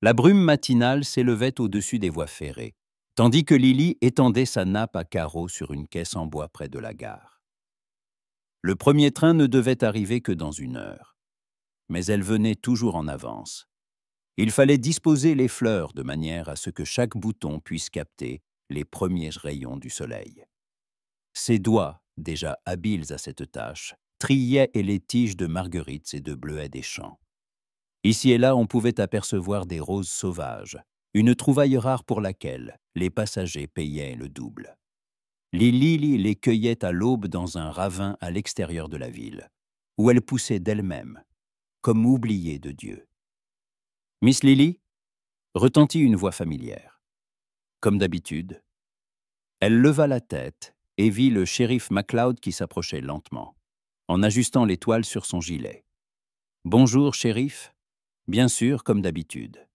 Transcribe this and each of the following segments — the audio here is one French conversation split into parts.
La brume matinale s'élevait au-dessus des voies ferrées, tandis que Lily étendait sa nappe à carreaux sur une caisse en bois près de la gare. Le premier train ne devait arriver que dans 1 heure, mais elle venait toujours en avance. Il fallait disposer les fleurs de manière à ce que chaque bouton puisse capter les premiers rayons du soleil. Ses doigts, déjà habiles à cette tâche, triaient les tiges de marguerites et de bleuets des champs. Ici et là, on pouvait apercevoir des roses sauvages, une trouvaille rare pour laquelle les passagers payaient le double. Lily les cueillait à l'aube dans un ravin à l'extérieur de la ville, où elles poussaient d'elles-mêmes, comme oubliées de Dieu. « Miss Lily » retentit une voix familière. Comme d'habitude, elle leva la tête et vit le shérif MacLeod qui s'approchait lentement, en ajustant l'étoile sur son gilet. « Bonjour, shérif. » « Bien sûr, comme d'habitude. »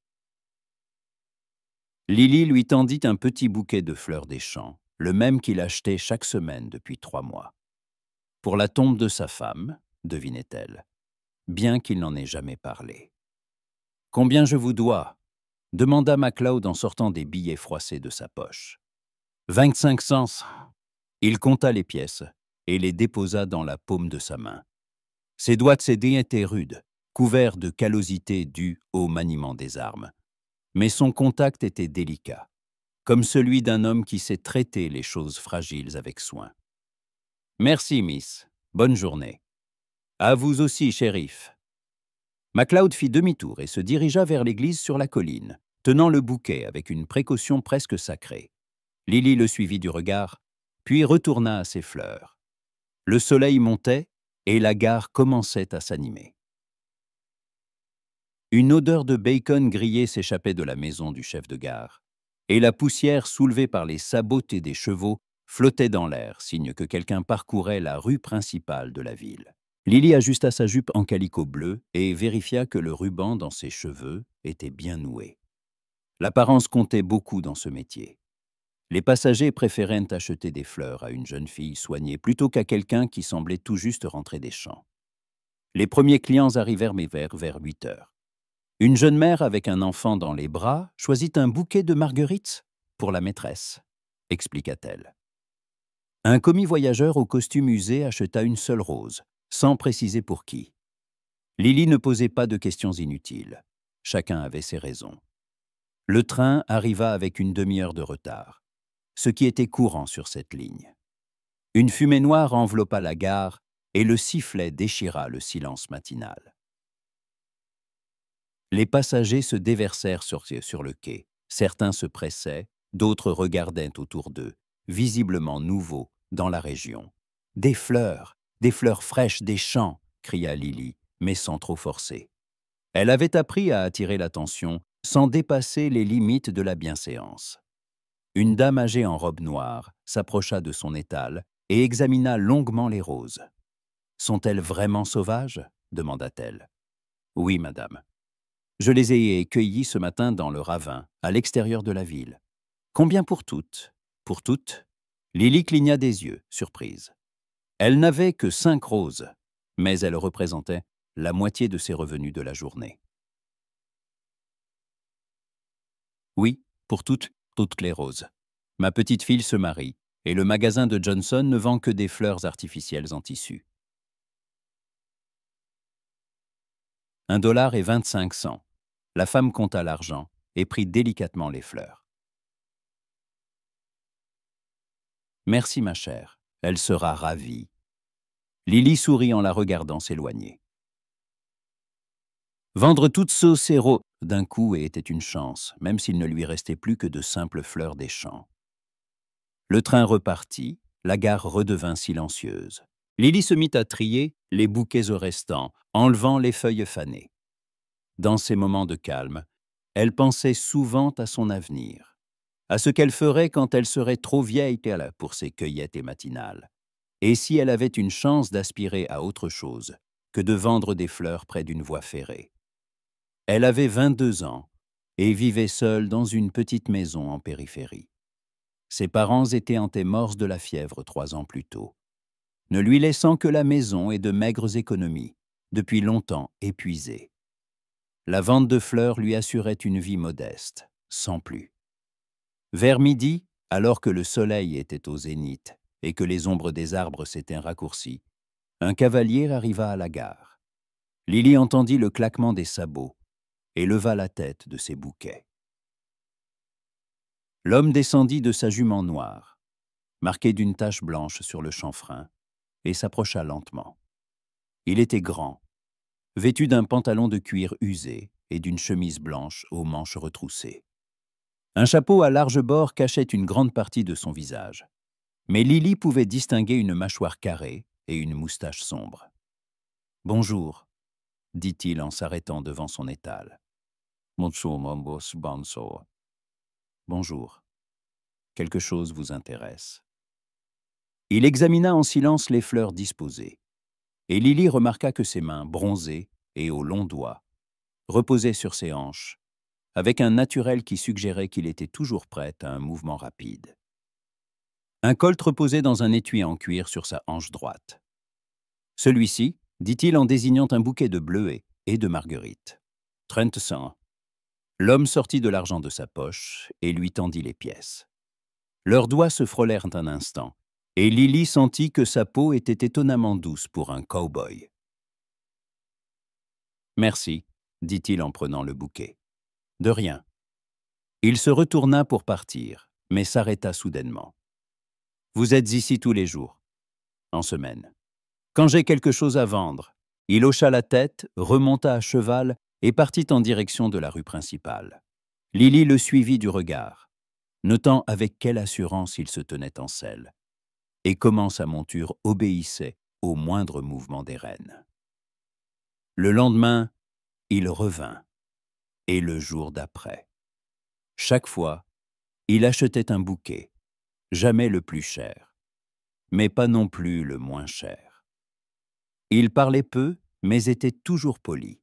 Lily lui tendit un petit bouquet de fleurs des champs, le même qu'il achetait chaque semaine depuis 3 mois. « Pour la tombe de sa femme, devinait-elle, bien qu'il n'en ait jamais parlé. « Combien je vous dois ?» demanda MacLeod en sortant des billets froissés de sa poche. « 25 cents. » Il compta les pièces et les déposa dans la paume de sa main. Ses doigts de ses dés étaient rudes, couverts de callosité due au maniement des armes. Mais son contact était délicat, comme celui d'un homme qui sait traiter les choses fragiles avec soin. « Merci, miss. Bonne journée. »« À vous aussi, shérif. » MacLeod fit demi-tour et se dirigea vers l'église sur la colline, tenant le bouquet avec une précaution presque sacrée. Lily le suivit du regard, puis retourna à ses fleurs. Le soleil montait et la gare commençait à s'animer. Une odeur de bacon grillé s'échappait de la maison du chef de gare, et la poussière soulevée par les sabots des chevaux flottait dans l'air, signe que quelqu'un parcourait la rue principale de la ville. Lily ajusta sa jupe en calicot bleu et vérifia que le ruban dans ses cheveux était bien noué. L'apparence comptait beaucoup dans ce métier. Les passagers préféraient acheter des fleurs à une jeune fille soignée plutôt qu'à quelqu'un qui semblait tout juste rentrer des champs. Les premiers clients arrivèrent vers 8 heures. Une jeune mère avec un enfant dans les bras choisit un bouquet de marguerites pour la maîtresse, expliqua-t-elle. Un commis voyageur au costume usé acheta une seule rose, sans préciser pour qui. Lily ne posait pas de questions inutiles. Chacun avait ses raisons. Le train arriva avec une demi-heure de retard, ce qui était courant sur cette ligne. Une fumée noire enveloppa la gare et le sifflet déchira le silence matinal. Les passagers se déversèrent sur le quai. Certains se pressaient, d'autres regardaient autour d'eux, visiblement nouveaux dans la région. « Des fleurs fraîches des champs !» cria Lily, mais sans trop forcer. Elle avait appris à attirer l'attention sans dépasser les limites de la bienséance. Une dame âgée en robe noire s'approcha de son étal et examina longuement les roses. « Sont-elles vraiment sauvages ?» demanda-t-elle. « Oui, madame. Je les ai cueillies ce matin dans le ravin, à l'extérieur de la ville. Combien pour toutes ?» Pour toutes? Lily cligna des yeux, surprise. Elle n'avait que 5 roses, mais elles représentaient la moitié de ses revenus de la journée. Oui, pour toutes les roses. Ma petite fille se marie, et le magasin de Johnson ne vend que des fleurs artificielles en tissu. 1,25 $. La femme compta l'argent et prit délicatement les fleurs. « Merci, ma chère, elle sera ravie. » Lily sourit en la regardant s'éloigner. Vendre toutes ces roses d'un coup était une chance, même s'il ne lui restait plus que de simples fleurs des champs. Le train repartit, la gare redevint silencieuse. Lily se mit à trier les bouquets au restant, enlevant les feuilles fanées. Dans ces moments de calme, elle pensait souvent à son avenir, à ce qu'elle ferait quand elle serait trop vieille pour ses cueillettes et matinales, et si elle avait une chance d'aspirer à autre chose que de vendre des fleurs près d'une voie ferrée. Elle avait 22 ans et vivait seule dans une petite maison en périphérie. Ses parents étaient morts de la fièvre 3 ans plus tôt, ne lui laissant que la maison et de maigres économies, depuis longtemps épuisées. La vente de fleurs lui assurait une vie modeste, sans plus. Vers midi, alors que le soleil était au zénith et que les ombres des arbres s'étaient raccourcies, un cavalier arriva à la gare. Lily entendit le claquement des sabots et leva la tête de ses bouquets. L'homme descendit de sa jument noire, marquée d'une tache blanche sur le chanfrein, et s'approcha lentement. Il était grand, vêtu d'un pantalon de cuir usé et d'une chemise blanche aux manches retroussées. Un chapeau à large bord cachait une grande partie de son visage, mais Lily pouvait distinguer une mâchoire carrée et une moustache sombre. « Bonjour », dit-il en s'arrêtant devant son étal. « Bonjour. Bonjour. Quelque chose vous intéresse ?» Il examina en silence les fleurs disposées, et Lily remarqua que ses mains, bronzées et aux longs doigts, reposaient sur ses hanches, avec un naturel qui suggérait qu'il était toujours prêt à un mouvement rapide. Un colt reposait dans un étui en cuir sur sa hanche droite. Celui-ci, dit-il en désignant un bouquet de bleuets et de marguerites. 30 cents. L'homme sortit de l'argent de sa poche et lui tendit les pièces. Leurs doigts se frôlèrent un instant, et Lily sentit que sa peau était étonnamment douce pour un cow-boy. « Merci, » dit-il en prenant le bouquet. « De rien. » Il se retourna pour partir, mais s'arrêta soudainement. « Vous êtes ici tous les jours. »« En semaine. »« Quand j'ai quelque chose à vendre. » Il hocha la tête, remonta à cheval et partit en direction de la rue principale. Lily le suivit du regard, notant avec quelle assurance il se tenait en selle, et comment sa monture obéissait au moindre mouvement des rênes. Le lendemain, il revint, et le jour d'après. Chaque fois, il achetait un bouquet, jamais le plus cher, mais pas non plus le moins cher. Il parlait peu, mais était toujours poli.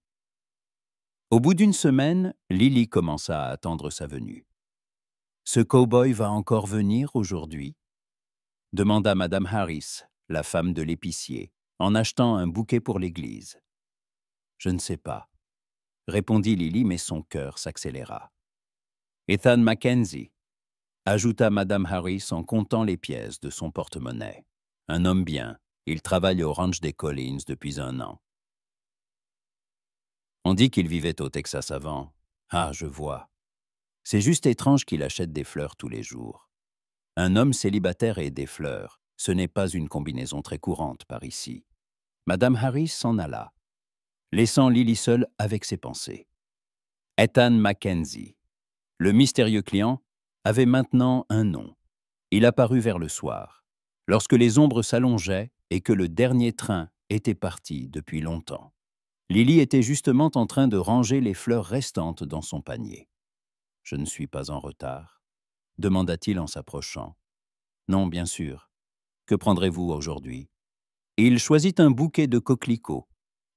Au bout d'une semaine, Lily commença à attendre sa venue. « Ce cow-boy va encore venir aujourd'hui ?» demanda Madame Harris, la femme de l'épicier, en achetant un bouquet pour l'église. « Je ne sais pas, » répondit Lily, mais son cœur s'accéléra. « Ethan Mackenzie » ajouta Madame Harris en comptant les pièces de son porte-monnaie. « Un homme bien, il travaille au ranch des Collins depuis 1 an. » On dit qu'il vivait au Texas avant. Ah, je vois. C'est juste étrange qu'il achète des fleurs tous les jours. Un homme célibataire et des fleurs, ce n'est pas une combinaison très courante par ici. Madame Harris s'en alla, laissant Lily seule avec ses pensées. Ethan Mackenzie. Le mystérieux client avait maintenant un nom. Il apparut vers le soir, lorsque les ombres s'allongeaient et que le dernier train était parti depuis longtemps. Lily était justement en train de ranger les fleurs restantes dans son panier. « Je ne suis pas en retard ?» demanda-t-il en s'approchant. « Non, bien sûr. Que prendrez-vous aujourd'hui ?» Il choisit un bouquet de coquelicots,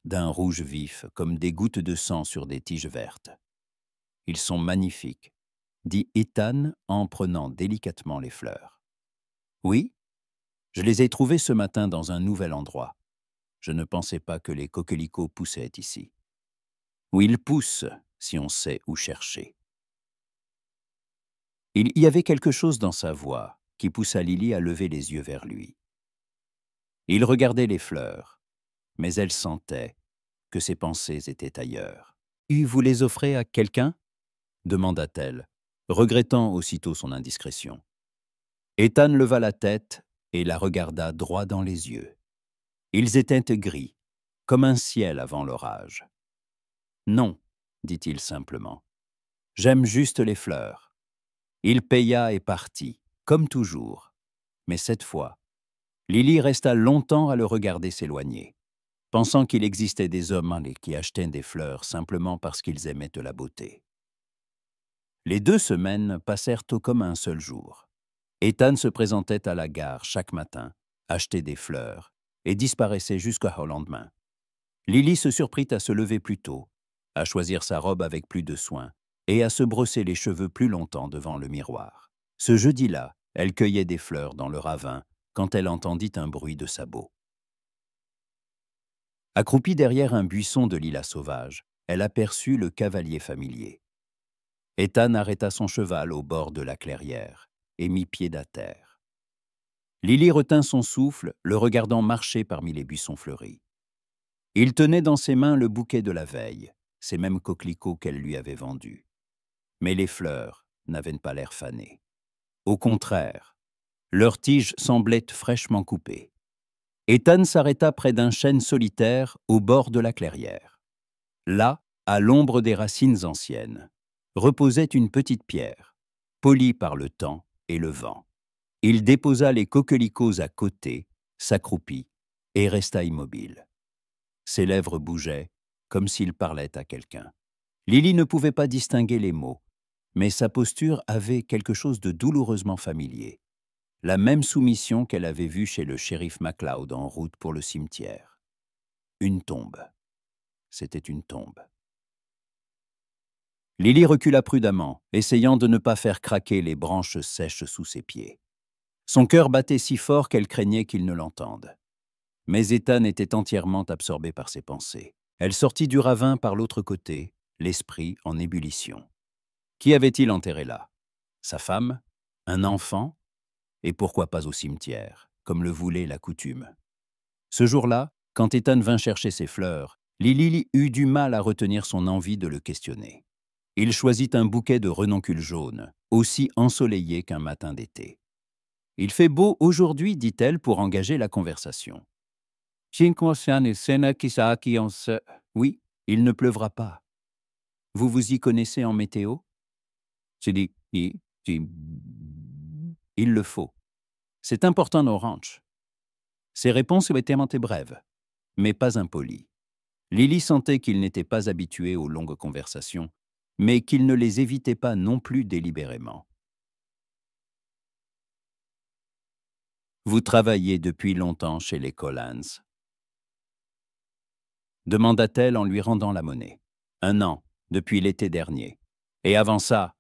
d'un rouge vif comme des gouttes de sang sur des tiges vertes. « Ils sont magnifiques, » dit Ethan en prenant délicatement les fleurs. « Oui, je les ai trouvées ce matin dans un nouvel endroit. Je ne pensais pas que les coquelicots poussaient ici. » « Où ils poussent, si on sait où chercher. » Il y avait quelque chose dans sa voix qui poussa Lily à lever les yeux vers lui. Il regardait les fleurs, mais elle sentait que ses pensées étaient ailleurs. « Et vous les offrez à quelqu'un ?» demanda-t-elle, regrettant aussitôt son indiscrétion. Ethan leva la tête et la regarda droit dans les yeux. Ils étaient gris, comme un ciel avant l'orage. « Non, » dit-il simplement. « J'aime juste les fleurs. » Il paya et partit, comme toujours. Mais cette fois, Lily resta longtemps à le regarder s'éloigner, pensant qu'il existait des hommes qui achetaient des fleurs simplement parce qu'ils aimaient de la beauté. Les 2 semaines passèrent comme un seul jour. Ethan se présentait à la gare chaque matin, achetait des fleurs et disparaissait jusqu'au lendemain. Lily se surprit à se lever plus tôt, à choisir sa robe avec plus de soin et à se brosser les cheveux plus longtemps devant le miroir. Ce jeudi-là, elle cueillait des fleurs dans le ravin quand elle entendit un bruit de sabots. Accroupie derrière un buisson de lilas sauvages, elle aperçut le cavalier familier. Ethan arrêta son cheval au bord de la clairière et mit pied à terre. Lily retint son souffle, le regardant marcher parmi les buissons fleuris. Il tenait dans ses mains le bouquet de la veille, ces mêmes coquelicots qu'elle lui avait vendus. Mais les fleurs n'avaient pas l'air fanées. Au contraire, leurs tiges semblaient fraîchement coupées. Ethan s'arrêta près d'un chêne solitaire au bord de la clairière. Là, à l'ombre des racines anciennes, reposait une petite pierre, polie par le temps et le vent. Il déposa les coquelicots à côté, s'accroupit et resta immobile. Ses lèvres bougeaient, comme s'il parlait à quelqu'un. Lily ne pouvait pas distinguer les mots, mais sa posture avait quelque chose de douloureusement familier. La même soumission qu'elle avait vue chez le shérif MacLeod en route pour le cimetière. Une tombe. C'était une tombe. Lily recula prudemment, essayant de ne pas faire craquer les branches sèches sous ses pieds. Son cœur battait si fort qu'elle craignait qu'il ne l'entende. Mais Ethan était entièrement absorbé par ses pensées. Elle sortit du ravin par l'autre côté, l'esprit en ébullition. Qui avait-il enterré là? Sa femme? Un enfant? Et pourquoi pas au cimetière, comme le voulait la coutume? Ce jour-là, quand Ethan vint chercher ses fleurs, Lily eut du mal à retenir son envie de le questionner. Il choisit un bouquet de renoncules jaunes, aussi ensoleillé qu'un matin d'été. « Il fait beau aujourd'hui, dit-elle pour engager la conversation. Oui, il ne pleuvra pas. Vous vous y connaissez en météo? Il le faut. C'est important au ranch. Ses réponses étaient brèves, mais pas impolies. Lily sentait qu'il n'était pas habitué aux longues conversations, mais qu'il ne les évitait pas non plus délibérément. Vous travaillez depuis longtemps chez les Collins? Demanda-t-elle en lui rendant la monnaie. 1 an, depuis l'été dernier. Et avant ça?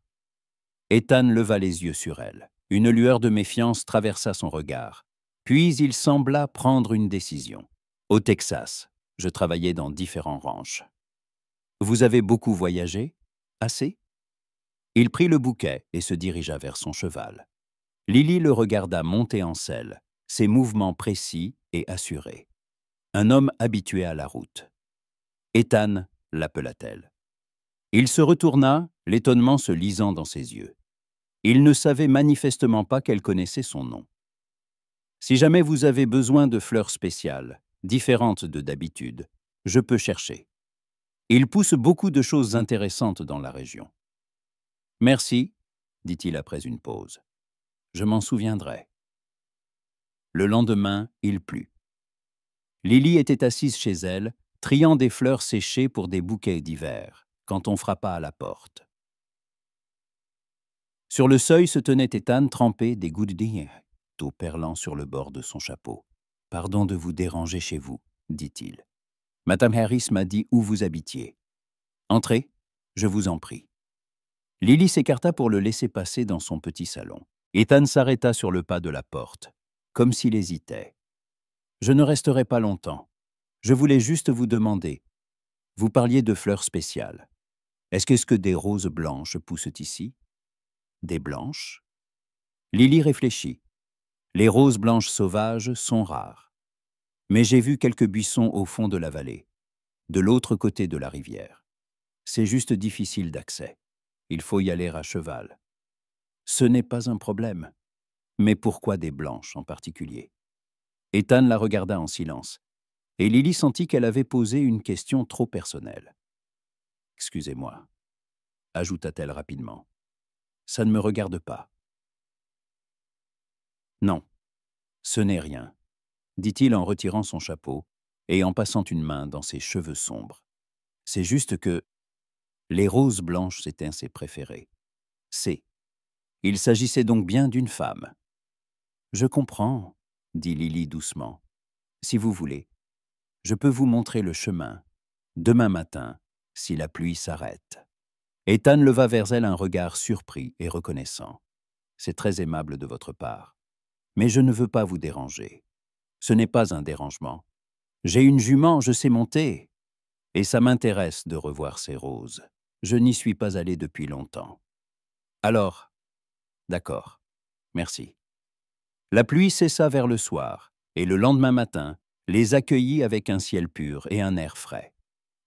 Ethan leva les yeux sur elle. Une lueur de méfiance traversa son regard. Puis il sembla prendre une décision. Au Texas, je travaillais dans différents ranchs. Vous avez beaucoup voyagé? Assez? Il prit le bouquet et se dirigea vers son cheval. Lily le regarda monter en selle, ses mouvements précis et assurés. Un homme habitué à la route. Ethan, l'appela-t-elle. Il se retourna, l'étonnement se lisant dans ses yeux. Il ne savait manifestement pas qu'elle connaissait son nom. Si jamais vous avez besoin de fleurs spéciales, différentes de d'habitude, je peux chercher. Il pousse beaucoup de choses intéressantes dans la région. Merci, dit-il après une pause. Je m'en souviendrai. Le lendemain, il plut. Lily était assise chez elle, triant des fleurs séchées pour des bouquets d'hiver, quand on frappa à la porte. Sur le seuil se tenait Ethan trempé des gouttes d'eau perlant sur le bord de son chapeau. « Pardon de vous déranger chez vous, dit-il. Madame Harris m'a dit où vous habitiez. Entrez, je vous en prie. » Lily s'écarta pour le laisser passer dans son petit salon. Ethan s'arrêta sur le pas de la porte, comme s'il hésitait. « Je ne resterai pas longtemps. Je voulais juste vous demander. Vous parliez de fleurs spéciales. Est-ce que des roses blanches poussent ici? » Des blanches? Lily réfléchit. Les roses blanches sauvages sont rares. Mais j'ai vu quelques buissons au fond de la vallée, de l'autre côté de la rivière. C'est juste difficile d'accès. Il faut y aller à cheval. Ce n'est pas un problème. Mais pourquoi des blanches en particulier? Ethan la regarda en silence, et Lily sentit qu'elle avait posé une question trop personnelle. « Excusez-moi, » ajouta-t-elle rapidement. « Ça ne me regarde pas. » « Non, ce n'est rien, » dit-il en retirant son chapeau et en passant une main dans ses cheveux sombres. « C'est juste que les roses blanches étaient ses préférées. Il s'agissait donc bien d'une femme. »« Je comprends, » dit Lily doucement. « Si vous voulez, je peux vous montrer le chemin, demain matin, si la pluie s'arrête. » Ethan leva vers elle un regard surpris et reconnaissant. « C'est très aimable de votre part. Mais je ne veux pas vous déranger. Ce n'est pas un dérangement. J'ai une jument, je sais monter. » Et ça m'intéresse de revoir ces roses. Je n'y suis pas allé depuis longtemps. Alors, d'accord, merci. La pluie cessa vers le soir, et le lendemain matin, les accueillit avec un ciel pur et un air frais.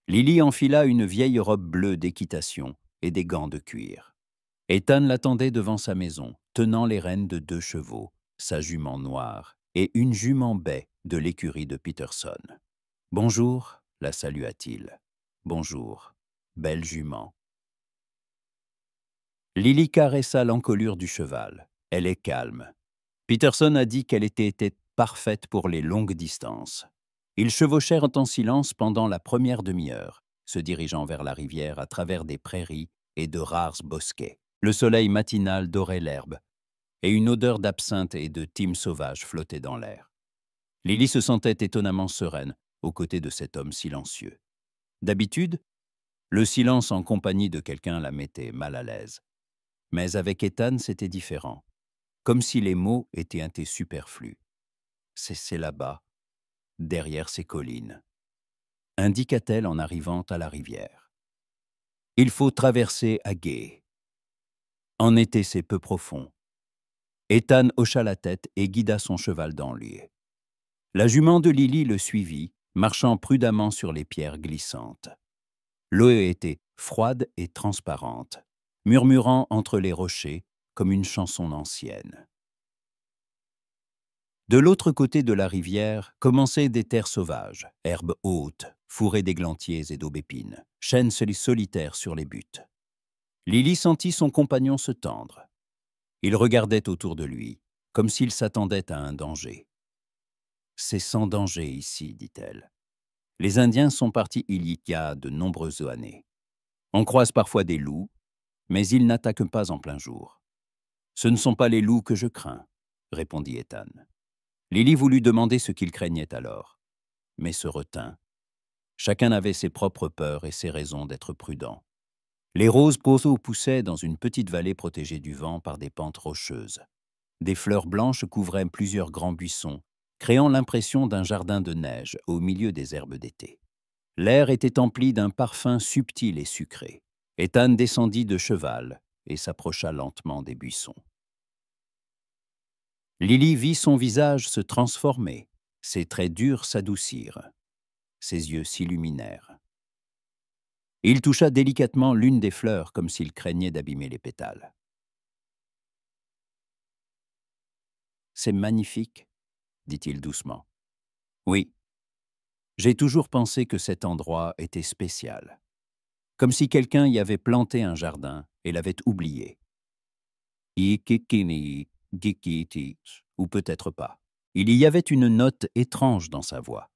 Lily enfila une vieille robe bleue d'équitation et des gants de cuir. Ethan l'attendait devant sa maison, tenant les rênes de 2 chevaux, sa jument noire et une jument baie de l'écurie de Peterson. « Bonjour », la salua-t-il. « Bonjour, belle jument. » Lily caressa l'encolure du cheval. Elle est calme. Peterson a dit qu'elle était parfaite pour les longues distances. Ils chevauchèrent en silence pendant la première demi-heure, se dirigeant vers la rivière à travers des prairies et de rares bosquets. Le soleil matinal dorait l'herbe, et une odeur d'absinthe et de thym sauvage flottait dans l'air. Lily se sentait étonnamment sereine aux côtés de cet homme silencieux. D'habitude, le silence en compagnie de quelqu'un la mettait mal à l'aise. Mais avec Ethan, c'était différent, comme si les mots étaient superflus. C'est là-bas, derrière ces collines, indiqua-t-elle en arrivant à la rivière. Il faut traverser à gué. En été, c'est peu profond. Ethan hocha la tête et guida son cheval dans l'eau. La jument de Lily le suivit, marchant prudemment sur les pierres glissantes. L'eau était froide et transparente, murmurant entre les rochers comme une chanson ancienne. De l'autre côté de la rivière commençaient des terres sauvages, herbes hautes, fourrées d'églantiers et d'aubépines, chênes solitaires sur les buttes. Lily sentit son compagnon se tendre. Il regardait autour de lui, comme s'il s'attendait à un danger. « C'est sans danger ici, dit-elle. Les Indiens sont partis il y a de nombreuses années. On croise parfois des loups, mais ils n'attaquent pas en plein jour. Ce ne sont pas les loups que je crains, répondit Ethan. Lily voulut demander ce qu'il craignait alors, mais se retint. Chacun avait ses propres peurs et ses raisons d'être prudent. Les roses poussaient dans une petite vallée protégée du vent par des pentes rocheuses. Des fleurs blanches couvraient plusieurs grands buissons, créant l'impression d'un jardin de neige au milieu des herbes d'été. L'air était empli d'un parfum subtil et sucré. Ethan descendit de cheval et s'approcha lentement des buissons. Lily vit son visage se transformer, ses traits durs s'adoucirent, ses yeux s'illuminèrent. Il toucha délicatement l'une des fleurs comme s'il craignait d'abîmer les pétales. « C'est magnifique, » dit-il doucement. « Oui, j'ai toujours pensé que cet endroit était spécial, comme si quelqu'un y avait planté un jardin et l'avait oublié. Ou peut-être pas. » Il y avait une note étrange dans sa voix.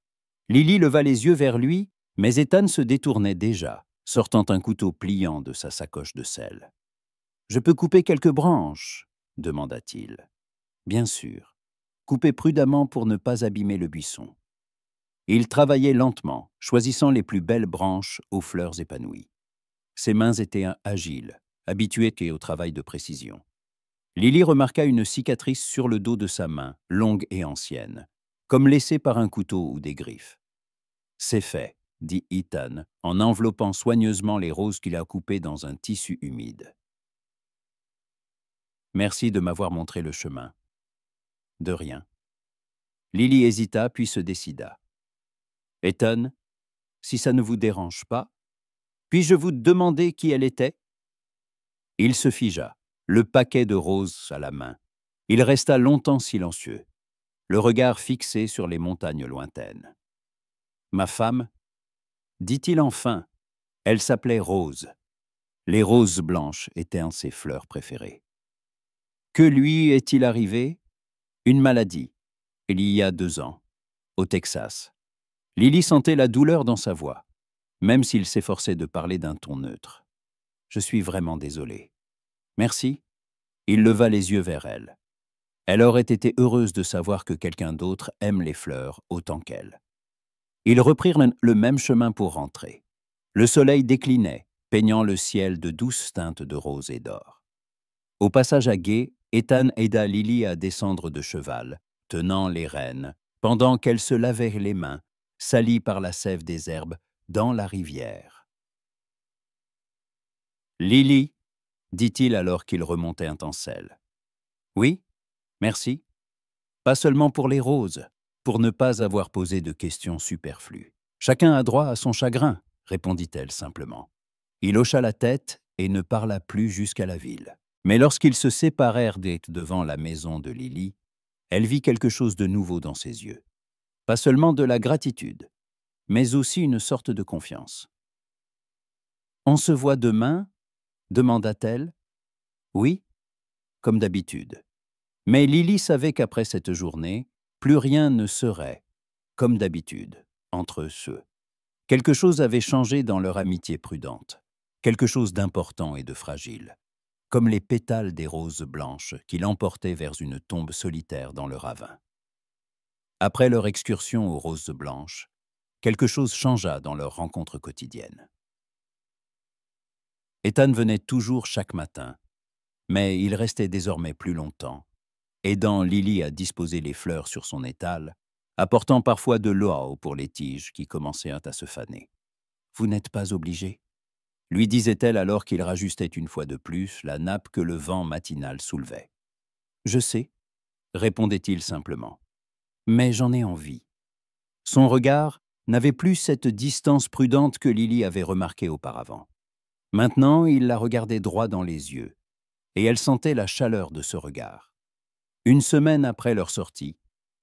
Lily leva les yeux vers lui, mais Ethan se détournait déjà, sortant un couteau pliant de sa sacoche de sel. « Je peux couper quelques branches ?» demanda-t-il. « Bien sûr. Coupez prudemment pour ne pas abîmer le buisson. » Il travaillait lentement, choisissant les plus belles branches aux fleurs épanouies. Ses mains étaient agiles, habituées au travail de précision. Lily remarqua une cicatrice sur le dos de sa main, longue et ancienne, comme laissée par un couteau ou des griffes. « C'est fait, » dit Ethan, en enveloppant soigneusement les roses qu'il a coupées dans un tissu humide. « Merci de m'avoir montré le chemin. »« De rien. » Lily hésita puis se décida. « Ethan, si ça ne vous dérange pas, puis-je vous demander qui elle était ?» Il se figea, le paquet de roses à la main. Il resta longtemps silencieux, le regard fixé sur les montagnes lointaines. « Ma femme ?» dit-il enfin. Elle s'appelait Rose. Les roses blanches étaient ses fleurs préférées. Que lui est-il arrivé? Une maladie, il y a 2 ans, au Texas. Lily sentait la douleur dans sa voix, même s'il s'efforçait de parler d'un ton neutre. « Je suis vraiment désolé. »« Merci. » Il leva les yeux vers elle. Elle aurait été heureuse de savoir que quelqu'un d'autre aime les fleurs autant qu'elle. Ils reprirent le même chemin pour rentrer. Le soleil déclinait, peignant le ciel de douces teintes de rose et d'or. Au passage à gué, Ethan aida Lily à descendre de cheval, tenant les rênes, pendant qu'elle se lavait les mains, salies par la sève des herbes, dans la rivière. « Lily, dit-il alors qu'il remontait un tencel. « Oui, merci. Pas seulement pour les roses, pour ne pas avoir posé de questions superflues. Chacun a droit à son chagrin, répondit-elle simplement. Il hocha la tête et ne parla plus jusqu'à la ville. Mais lorsqu'ils se séparèrent devant la maison de Lily, elle vit quelque chose de nouveau dans ses yeux. Pas seulement de la gratitude, mais aussi une sorte de confiance. « On se voit demain ?» demanda-t-elle. « Oui, comme d'habitude. » Mais Lily savait qu'après cette journée, plus rien ne serait, comme d'habitude, entre eux. Quelque chose avait changé dans leur amitié prudente, quelque chose d'important et de fragile, comme les pétales des roses blanches qui l'emportaient vers une tombe solitaire dans le ravin. Après leur excursion aux roses blanches, quelque chose changea dans leur rencontre quotidienne. Ethan venait toujours chaque matin, mais il restait désormais plus longtemps, aidant Lily à disposer les fleurs sur son étal, apportant parfois de l'eau pour les tiges qui commençaient à se faner. « Vous n'êtes pas obligé ?» lui disait-elle alors qu'il rajustait une fois de plus la nappe que le vent matinal soulevait. « Je sais, » répondait-il simplement, « mais j'en ai envie. » Son regard n'avait plus cette distance prudente que Lily avait remarquée auparavant. Maintenant, il la regardait droit dans les yeux, et elle sentait la chaleur de ce regard. Une semaine après leur sortie,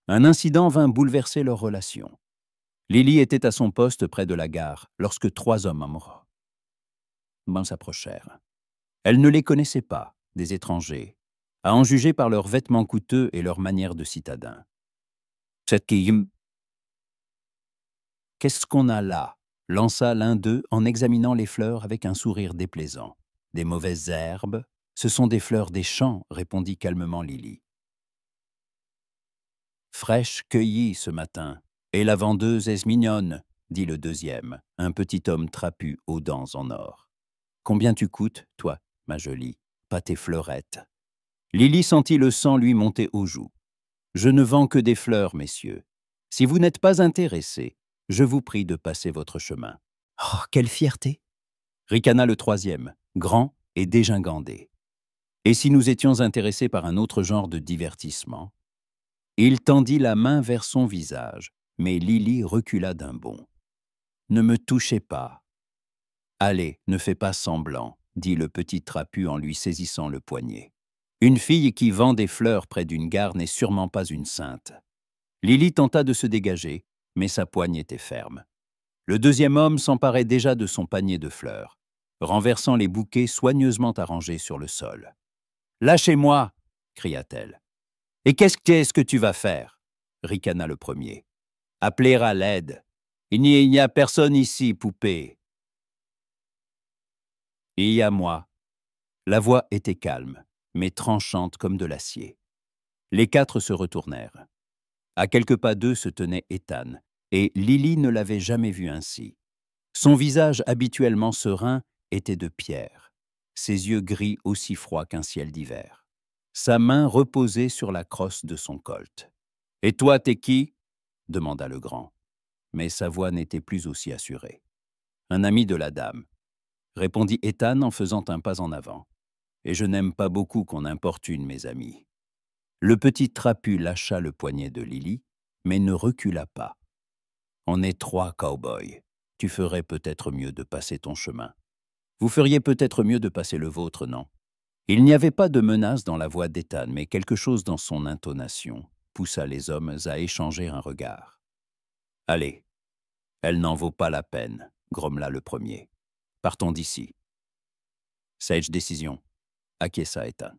un incident vint bouleverser leur relation. Lily était à son poste près de la gare lorsque 3 hommes s'approchèrent. Elle ne les connaissait pas, des étrangers, à en juger par leurs vêtements coûteux et leur manière de citadin. « Qu'est-ce qu'on a là ?» lança l'un d'eux en examinant les fleurs avec un sourire déplaisant. « Des mauvaises herbes, ce sont des fleurs des champs, » répondit calmement Lily. « Fraîche cueillie ce matin, et la vendeuse est mignonne, » dit le deuxième, un petit homme trapu aux dents en or. « Combien tu coûtes, toi, ma jolie, pas tes fleurettes ?» Lily sentit le sang lui monter aux joues. « Je ne vends que des fleurs, messieurs. Si vous n'êtes pas intéressés, je vous prie de passer votre chemin. »« Oh, quelle fierté !» ricana le troisième, grand et dégingandé. « Et si nous étions intéressés par un autre genre de divertissement ?» Il tendit la main vers son visage, mais Lily recula d'un bond. « Ne me touchez pas. »« Allez, ne fais pas semblant, » dit le petit trapu en lui saisissant le poignet. « Une fille qui vend des fleurs près d'une gare n'est sûrement pas une sainte. » Lily tenta de se dégager, mais sa poigne était ferme. Le deuxième homme s'emparait déjà de son panier de fleurs, renversant les bouquets soigneusement arrangés sur le sol. « Lâchez-moi » cria-t-elle. « Et qu'est-ce que tu vas faire » ricana le premier. « Appeler à l'aide. Il n'y a personne ici, poupée. »« Il y a moi. » La voix était calme, mais tranchante comme de l'acier. Les 4 se retournèrent. À quelques pas d'eux se tenait Ethan, et Lily ne l'avait jamais vu ainsi. Son visage habituellement serein était de pierre, ses yeux gris aussi froids qu'un ciel d'hiver. Sa main reposait sur la crosse de son colt. « Et toi, t'es qui ?» demanda le grand. Mais sa voix n'était plus aussi assurée. « Un ami de la dame, » répondit Ethan en faisant un pas en avant. « Et je n'aime pas beaucoup qu'on importune mes amis. » Le petit trapu lâcha le poignet de Lily, mais ne recula pas. « On est 3 cow-boys. Tu ferais peut-être mieux de passer ton chemin. Vous feriez peut-être mieux de passer le vôtre, non ?» Il n'y avait pas de menace dans la voix d'Ethan, mais quelque chose dans son intonation poussa les hommes à échanger un regard. « Allez, elle n'en vaut pas la peine, » grommela le premier. « Partons d'ici. »« Sage décision, » acquiesça Ethan.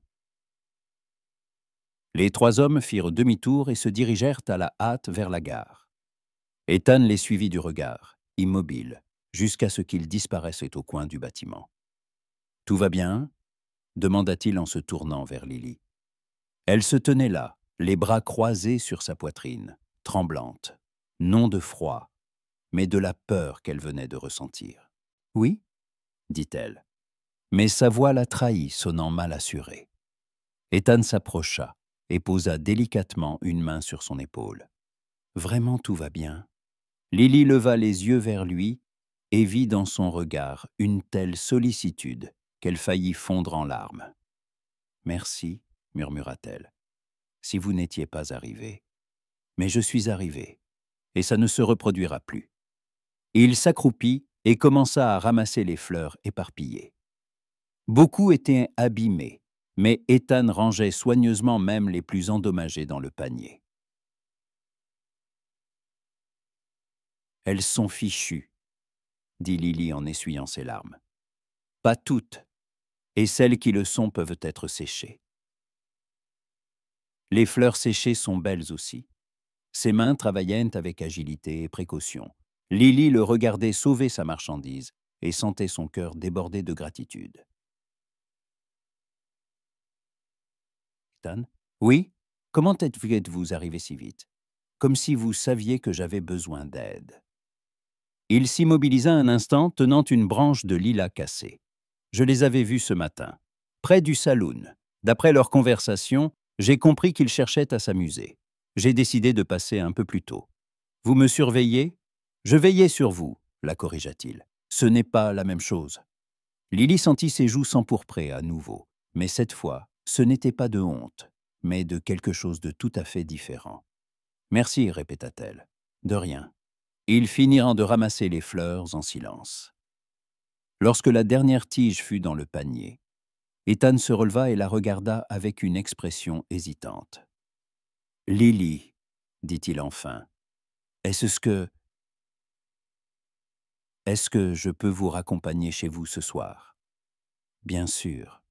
Les 3 hommes firent demi-tour et se dirigèrent à la hâte vers la gare. Ethan les suivit du regard, immobile, jusqu'à ce qu'ils disparaissaient au coin du bâtiment. « Tout va bien ?» demanda-t-il en se tournant vers Lily. Elle se tenait là, les bras croisés sur sa poitrine, tremblante, non de froid, mais de la peur qu'elle venait de ressentir. « Oui ?» dit-elle, mais sa voix la trahit, sonnant mal assurée. Ethan s'approcha et posa délicatement une main sur son épaule. « Vraiment tout va bien ?» Lily leva les yeux vers lui, et vit dans son regard une telle sollicitude qu'elle faillit fondre en larmes. « Merci, murmura-t-elle, si vous n'étiez pas arrivé. Mais je suis arrivé, et ça ne se reproduira plus. » Il s'accroupit et commença à ramasser les fleurs éparpillées. Beaucoup étaient abîmées, mais Ethan rangeait soigneusement même les plus endommagées dans le panier. « Elles sont fichues, » dit Lily en essuyant ses larmes. « Pas toutes, et celles qui le sont peuvent être séchées. » Les fleurs séchées sont belles aussi. Ses mains travaillaient avec agilité et précaution. Lily le regardait sauver sa marchandise et sentait son cœur déborder de gratitude. « Ethan ? Oui ? Comment êtes-vous arrivé si vite ? Comme si vous saviez que j'avais besoin d'aide. » Il s'immobilisa un instant, tenant une branche de lilas cassée. « Je les avais vus ce matin, près du saloon. D'après leur conversation, j'ai compris qu'ils cherchaient à s'amuser. J'ai décidé de passer un peu plus tôt. Vous me surveillez ? Je veillais sur vous, la corrigea-t-il. Ce n'est pas la même chose. » Lily sentit ses joues s'empourprer à nouveau, mais cette fois, ce n'était pas de honte, mais de quelque chose de tout à fait différent. « Merci, répéta-t-elle. De rien. » Ils finirent de ramasser les fleurs en silence. Lorsque la dernière tige fut dans le panier, Ethan se releva et la regarda avec une expression hésitante. « Lily, dit-il enfin, est-ce que je peux vous raccompagner chez vous ce soir ?»« Bien sûr, »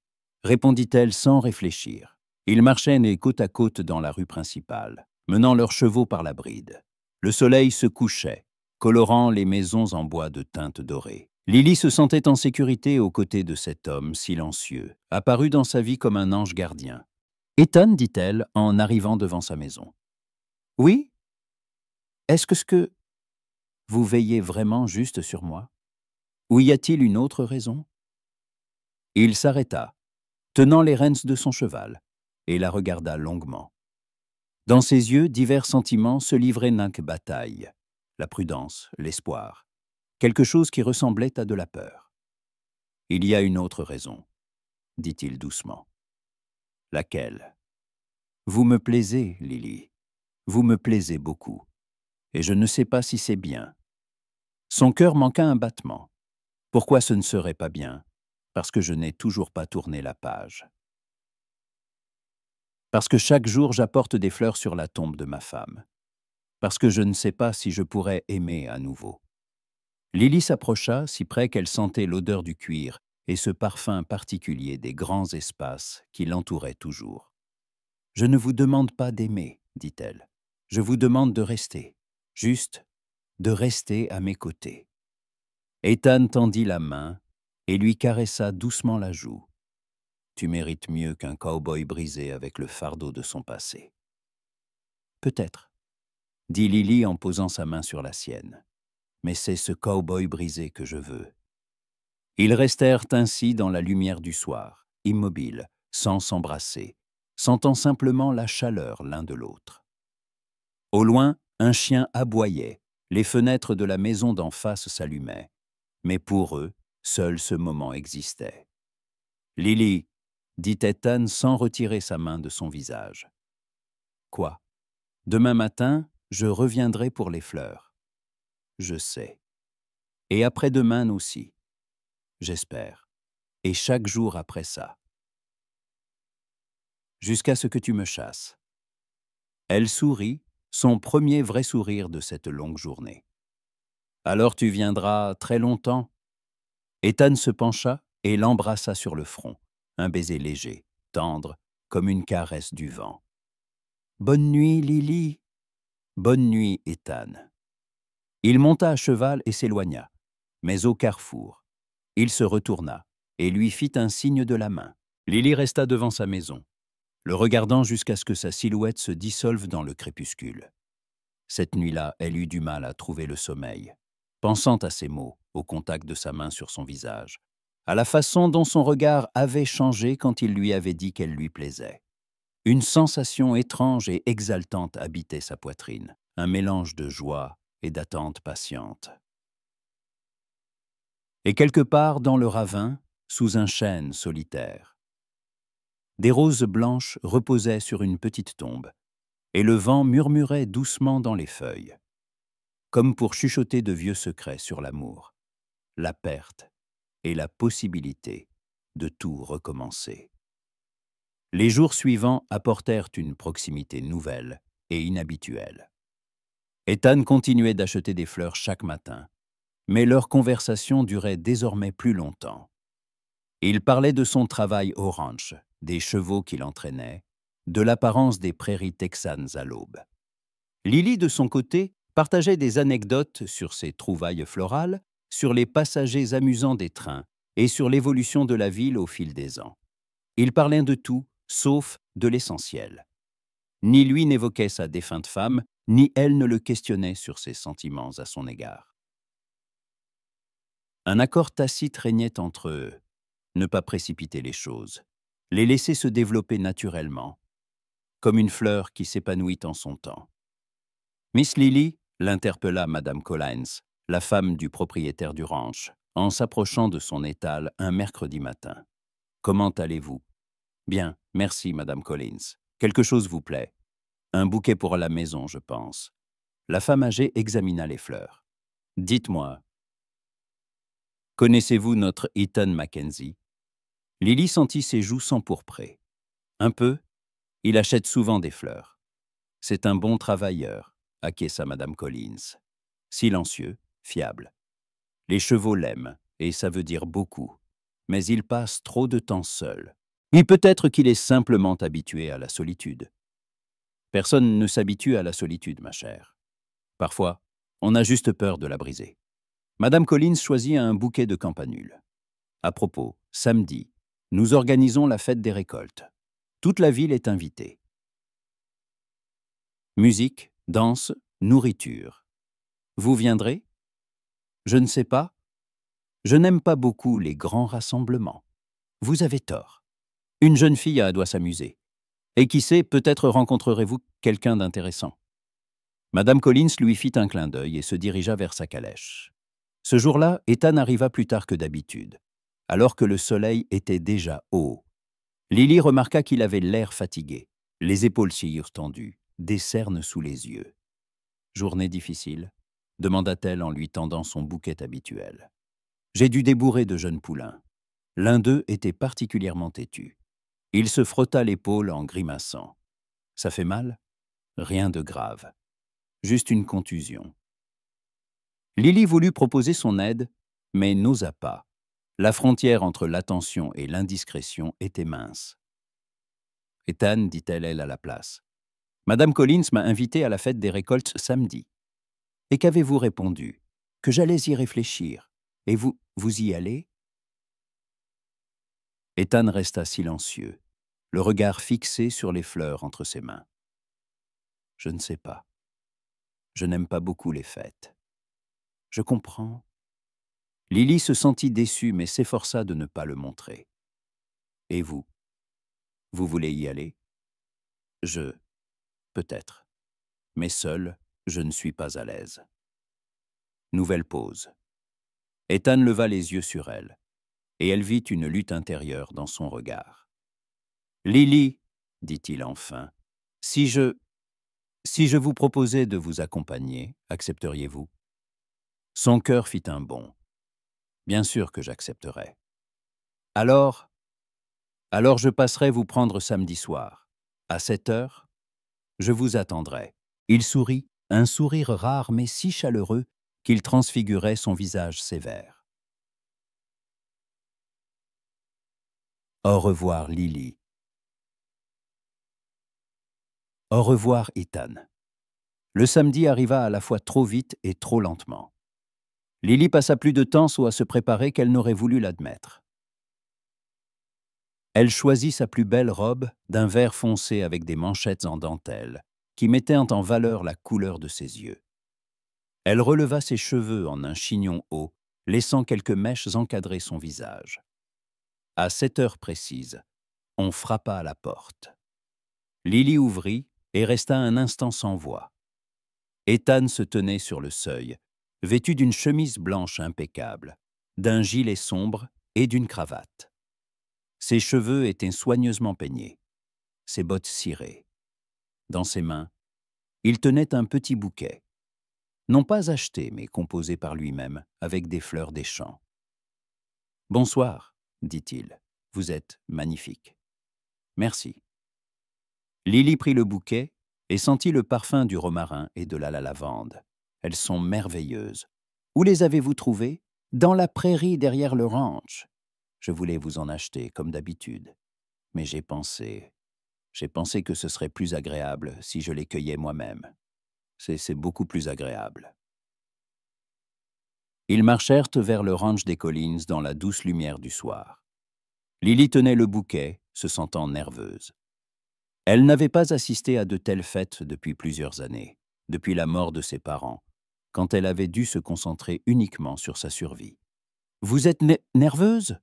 répondit-elle sans réfléchir. Ils marchaient nez côte à côte dans la rue principale, menant leurs chevaux par la bride. Le soleil se couchait, colorant les maisons en bois de teinte dorée. Lily se sentait en sécurité aux côtés de cet homme silencieux, apparu dans sa vie comme un ange gardien. « Ethan, dit-elle, en arrivant devant sa maison. « Oui ? Est-ce que vous veillez vraiment juste sur moi ? Ou y a-t-il une autre raison ?» Il s'arrêta, tenant les rênes de son cheval, et la regarda longuement. Dans ses yeux, divers sentiments se livraient nain bataille. La prudence, l'espoir, quelque chose qui ressemblait à de la peur. « Il y a une autre raison, » dit-il doucement. « Laquelle ? Vous me plaisez, Lily. Vous me plaisez beaucoup. Et je ne sais pas si c'est bien. » Son cœur manqua un battement. Pourquoi ce ne serait pas bien ? Parce que je n'ai toujours pas tourné la page. Parce que chaque jour j'apporte des fleurs sur la tombe de ma femme. Parce que je ne sais pas si je pourrais aimer à nouveau. Lily s'approcha, si près qu'elle sentait l'odeur du cuir et ce parfum particulier des grands espaces qui l'entouraient toujours. « Je ne vous demande pas d'aimer, dit-elle. Je vous demande de rester, juste de rester à mes côtés. » Ethan tendit la main et lui caressa doucement la joue. « Tu mérites mieux qu'un cow-boy brisé avec le fardeau de son passé. »« Peut-être, » dit Lily en posant sa main sur la sienne. « Mais c'est ce cow-boy brisé que je veux. » Ils restèrent ainsi dans la lumière du soir, immobiles, sans s'embrasser, sentant simplement la chaleur l'un de l'autre. Au loin, un chien aboyait, les fenêtres de la maison d'en face s'allumaient. Mais pour eux, seul ce moment existait. « Lily, » dit Ethan sans retirer sa main de son visage. « Quoi ? Demain matin, je reviendrai pour les fleurs. »« Je sais. Et après-demain aussi. J'espère. Et chaque jour après ça. Jusqu'à ce que tu me chasses. » Elle sourit, son premier vrai sourire de cette longue journée. « Alors tu viendras très longtemps ?» Ethan se pencha et l'embrassa sur le front, un baiser léger, tendre, comme une caresse du vent. « Bonne nuit, Lily. »« Bonne nuit, Ethan. » Il monta à cheval et s'éloigna, mais au carrefour, il se retourna et lui fit un signe de la main. Lily resta devant sa maison, le regardant jusqu'à ce que sa silhouette se dissolve dans le crépuscule. Cette nuit-là, elle eut du mal à trouver le sommeil, pensant à ces mots, au contact de sa main sur son visage, à la façon dont son regard avait changé quand il lui avait dit qu'elle lui plaisait. Une sensation étrange et exaltante habitait sa poitrine, un mélange de joie et d'attente patiente. Et quelque part dans le ravin, sous un chêne solitaire, des roses blanches reposaient sur une petite tombe, et le vent murmurait doucement dans les feuilles, comme pour chuchoter de vieux secrets sur l'amour, la perte et la possibilité de tout recommencer. Les jours suivants apportèrent une proximité nouvelle et inhabituelle. Ethan continuait d'acheter des fleurs chaque matin, mais leur conversation durait désormais plus longtemps. Il parlait de son travail au ranch, des chevaux qu'il entraînait, de l'apparence des prairies texanes à l'aube. Lily, de son côté, partageait des anecdotes sur ses trouvailles florales, sur les passagers amusants des trains et sur l'évolution de la ville au fil des ans. Il parlait de tout, sauf de l'essentiel. Ni lui n'évoquait sa défunte femme, ni elle ne le questionnait sur ses sentiments à son égard. Un accord tacite régnait entre eux. Ne pas précipiter les choses, les laisser se développer naturellement, comme une fleur qui s'épanouit en son temps. Miss Lily l'interpella Madame Collins, la femme du propriétaire du ranch, en s'approchant de son étal un mercredi matin. « Comment allez-vous »« Bien, merci, Madame Collins. Quelque chose vous plaît ?»« Un bouquet pour la maison, je pense. » La femme âgée examina les fleurs. « Dites-moi, connaissez-vous notre Ethan Mackenzie ?» Lily sentit ses joues s'empourprer. « Un peu. Il achète souvent des fleurs. C'est un bon travailleur, » acquiesça Madame Collins. Silencieux, fiable. Les chevaux l'aiment, et ça veut dire beaucoup. Mais il passe trop de temps seul. Et peut-être qu'il est simplement habitué à la solitude. Personne ne s'habitue à la solitude, ma chère. Parfois, on a juste peur de la briser. Madame Collins choisit un bouquet de campanules. À propos, samedi, nous organisons la fête des récoltes. Toute la ville est invitée. Musique, danse, nourriture. Vous viendrez? Je ne sais pas. Je n'aime pas beaucoup les grands rassemblements. Vous avez tort. Une jeune fille doit s'amuser. Et qui sait, peut-être rencontrerez-vous quelqu'un d'intéressant. Madame Collins lui fit un clin d'œil et se dirigea vers sa calèche. Ce jour-là, Ethan arriva plus tard que d'habitude, alors que le soleil était déjà haut. Lily remarqua qu'il avait l'air fatigué, les épaules tendues, des cernes sous les yeux. « Journée difficile ?» demanda-t-elle en lui tendant son bouquet habituel. « J'ai dû débourrer de jeunes poulains. » L'un d'eux était particulièrement têtu. Il se frotta l'épaule en grimaçant. « Ça fait mal ?»« Rien de grave. Juste une contusion. » Lily voulut proposer son aide, mais n'osa pas. La frontière entre l'attention et l'indiscrétion était mince. « Ethan, dit-elle à la place, Madame Collins m'a invité à la fête des récoltes samedi. Et qu'avez-vous répondu? Que j'allais y réfléchir. Et vous y allez? » Ethan resta silencieux, le regard fixé sur les fleurs entre ses mains. « Je ne sais pas. Je n'aime pas beaucoup les fêtes. Je comprends. » Lily se sentit déçue, mais s'efforça de ne pas le montrer. « Et vous? Vous voulez y aller? » « Peut-être. Mais seul, je ne suis pas à l'aise. » Nouvelle pause. Ethan leva les yeux sur elle, et elle vit une lutte intérieure dans son regard. « Lily, dit-il enfin, si je vous proposais de vous accompagner, accepteriez-vous » Son cœur fit un bond. « Bien sûr que j'accepterais. »« Alors je passerai vous prendre samedi soir. À 7 heures, je vous attendrai. » Il sourit, un sourire rare mais si chaleureux qu'il transfigurait son visage sévère. Au revoir, Lily. Au revoir, Ethan. Le samedi arriva à la fois trop vite et trop lentement. Lily passa plus de temps soit à se préparer qu'elle n'aurait voulu l'admettre. Elle choisit sa plus belle robe d'un vert foncé avec des manchettes en dentelle, qui mettaient en valeur la couleur de ses yeux. Elle releva ses cheveux en un chignon haut, laissant quelques mèches encadrer son visage. À 7 heures précises, on frappa à la porte. Lily ouvrit et resta un instant sans voix. Ethan se tenait sur le seuil, vêtu d'une chemise blanche impeccable, d'un gilet sombre et d'une cravate. Ses cheveux étaient soigneusement peignés, ses bottes cirées. Dans ses mains, il tenait un petit bouquet, non pas acheté, mais composé par lui-même, avec des fleurs des champs. « Bonsoir, dit-il, vous êtes magnifique. Merci. » Lily prit le bouquet et sentit le parfum du romarin et de la lavande. Elles sont merveilleuses. Où les avez-vous trouvées? Dans la prairie derrière le ranch. Je voulais vous en acheter, comme d'habitude. Mais j'ai pensé que ce serait plus agréable si je les cueillais moi-même. C'est beaucoup plus agréable. Ils marchèrent vers le ranch des Collins dans la douce lumière du soir. Lily tenait le bouquet, se sentant nerveuse. Elle n'avait pas assisté à de telles fêtes depuis plusieurs années, depuis la mort de ses parents, quand elle avait dû se concentrer uniquement sur sa survie. « Vous êtes nerveuse ?»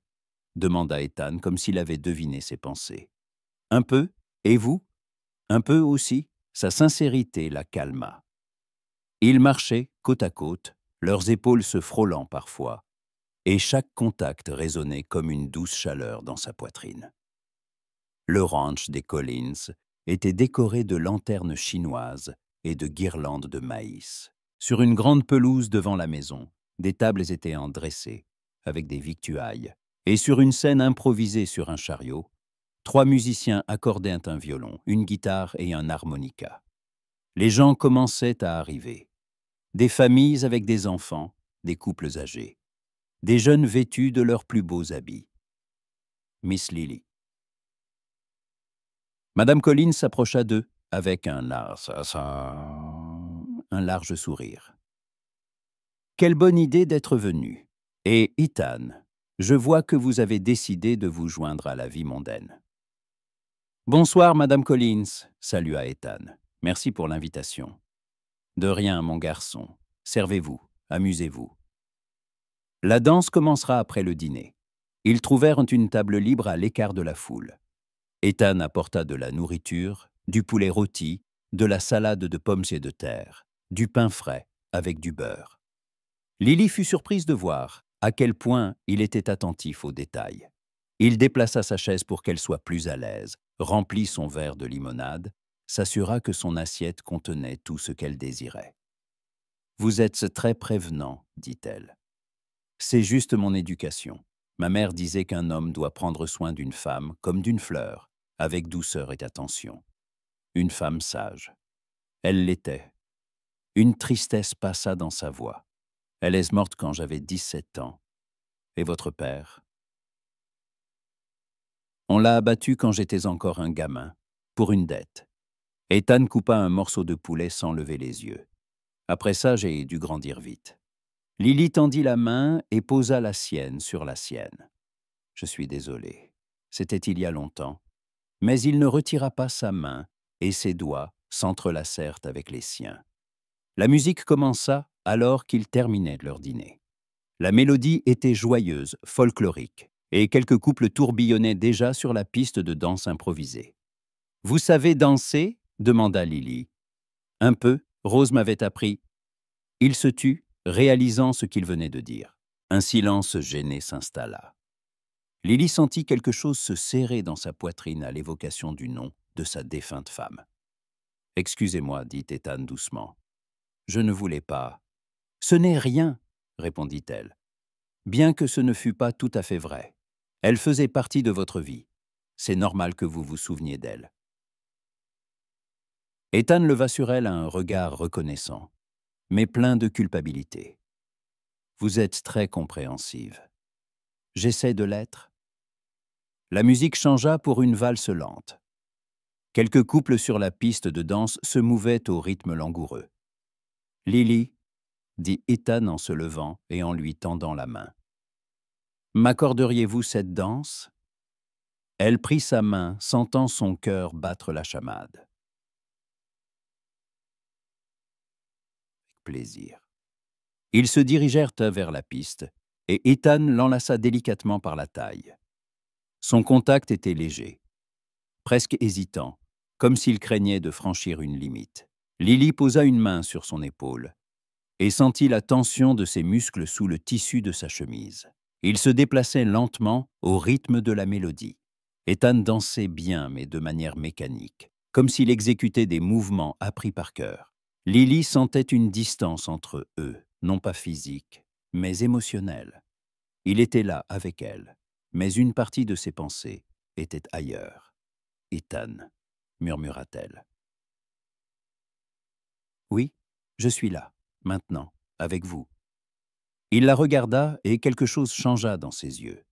demanda Ethan, comme s'il avait deviné ses pensées. « Un peu, et vous ?»« Un peu aussi. » Sa sincérité la calma. Ils marchaient côte à côte, leurs épaules se frôlant parfois, et chaque contact résonnait comme une douce chaleur dans sa poitrine. Le ranch des Collins était décoré de lanternes chinoises et de guirlandes de maïs. Sur une grande pelouse devant la maison, des tables étaient dressées, avec des victuailles, et sur une scène improvisée sur un chariot, 3 musiciens accordaient un violon, une guitare et un harmonica. Les gens commençaient à arriver. Des familles avec des enfants, des couples âgés, des jeunes vêtus de leurs plus beaux habits. Miss Lily. Madame Collins s'approcha d'eux avec un large sourire. « Quelle bonne idée d'être venu. Et Ethan, je vois que vous avez décidé de vous joindre à la vie mondaine. »« Bonsoir, Madame Collins, » salua Ethan. « Merci pour l'invitation. »« De rien, mon garçon. Servez-vous, amusez-vous. » La danse commencera après le dîner. Ils trouvèrent une table libre à l'écart de la foule. Ethan apporta de la nourriture, du poulet rôti, de la salade de pommes et de terre, du pain frais avec du beurre. Lily fut surprise de voir à quel point il était attentif aux détails. Il déplaça sa chaise pour qu'elle soit plus à l'aise, remplit son verre de limonade, s'assura que son assiette contenait tout ce qu'elle désirait. « Vous êtes très prévenant, » dit-elle. « C'est juste mon éducation. Ma mère disait qu'un homme doit prendre soin d'une femme comme d'une fleur, avec douceur et attention. Une femme sage. Elle l'était. » Une tristesse passa dans sa voix. « Elle est morte quand j'avais 17 ans. Et votre père? » « On l'a abattu quand j'étais encore un gamin, pour une dette. » Ethan coupa un morceau de poulet sans lever les yeux. « Après ça, j'ai dû grandir vite. » Lily tendit la main et posa la sienne sur la sienne. « Je suis désolé. C'était il y a longtemps. » Mais il ne retira pas sa main et ses doigts s'entrelacèrent avec les siens. La musique commença alors qu'ils terminaient leur dîner. La mélodie était joyeuse, folklorique, et quelques couples tourbillonnaient déjà sur la piste de danse improvisée. « Vous savez danser ?» demanda Lily. « Un peu, Rose m'avait appris. » Il se tut, réalisant ce qu'il venait de dire. Un silence gêné s'installa. Lily sentit quelque chose se serrer dans sa poitrine à l'évocation du nom de sa défunte femme. « Excusez-moi, dit Ethan doucement. Je ne voulais pas. »« Ce n'est rien, » répondit-elle. « Bien que ce ne fût pas tout à fait vrai. Elle faisait partie de votre vie. C'est normal que vous vous souveniez d'elle. » Ethan leva sur elle un regard reconnaissant, mais plein de culpabilité. « Vous êtes très compréhensive. J'essaie de l'être. » La musique changea pour une valse lente. Quelques couples sur la piste de danse se mouvaient au rythme langoureux. « Lily, » dit Ethan en se levant et en lui tendant la main. « M'accorderiez-vous cette danse ?» Elle prit sa main, sentant son cœur battre la chamade. Avec plaisir. Ils se dirigèrent vers la piste, et Ethan l'enlaça délicatement par la taille. Son contact était léger, presque hésitant, comme s'il craignait de franchir une limite. Lily posa une main sur son épaule et sentit la tension de ses muscles sous le tissu de sa chemise. Ils se déplaçaient lentement au rythme de la mélodie. Ethan dansait bien, mais de manière mécanique, comme s'il exécutait des mouvements appris par cœur. Lily sentait une distance entre eux, non pas physique, mais émotionnelle. Il était là avec elle, mais une partie de ses pensées était ailleurs. « Ethan », murmura-t-elle. « Oui, je suis là, maintenant, avec vous. » Il la regarda et quelque chose changea dans ses yeux.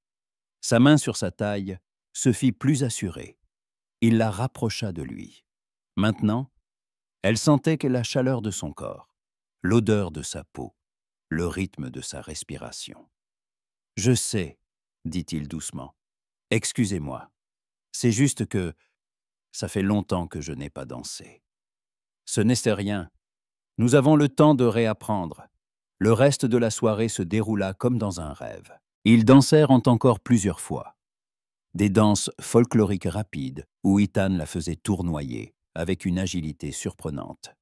Sa main sur sa taille se fit plus assurée. Il la rapprocha de lui. Maintenant, elle sentait que la chaleur de son corps, l'odeur de sa peau, le rythme de sa respiration. « Je sais, » dit-il doucement. « Excusez-moi. C'est juste que ça fait longtemps que je n'ai pas dansé. » Ce n'était rien. Nous avons le temps de réapprendre. Le reste de la soirée se déroula comme dans un rêve. Ils dansèrent encore plusieurs fois. Des danses folkloriques rapides où Ethan la faisait tournoyer avec une agilité surprenante,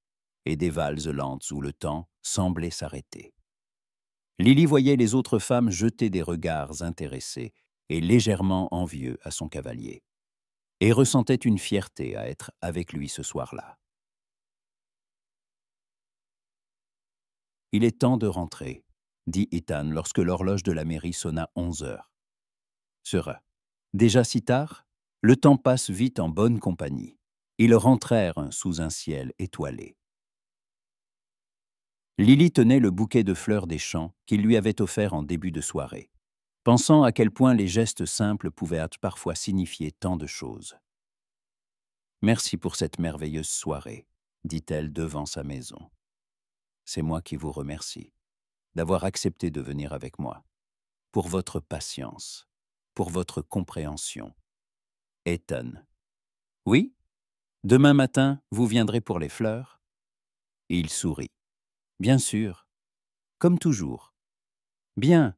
et des valses lentes où le temps semblait s'arrêter. Lily voyait les autres femmes jeter des regards intéressés et légèrement envieux à son cavalier, et ressentait une fierté à être avec lui ce soir-là. « Il est temps de rentrer, » dit Ethan lorsque l'horloge de la mairie sonna 11 heures. « Sera. Déjà si tard? Le temps passe vite en bonne compagnie. » Ils rentrèrent sous un ciel étoilé. Lily tenait le bouquet de fleurs des champs qu'il lui avait offert en début de soirée, pensant à quel point les gestes simples pouvaient parfois signifier tant de choses. « Merci pour cette merveilleuse soirée, » dit-elle devant sa maison. « C'est moi qui vous remercie d'avoir accepté de venir avec moi, pour votre patience, pour votre compréhension. Ethan. »« Oui? Demain matin, vous viendrez pour les fleurs ?» Il sourit. « Bien sûr. Comme toujours. »« Bien. »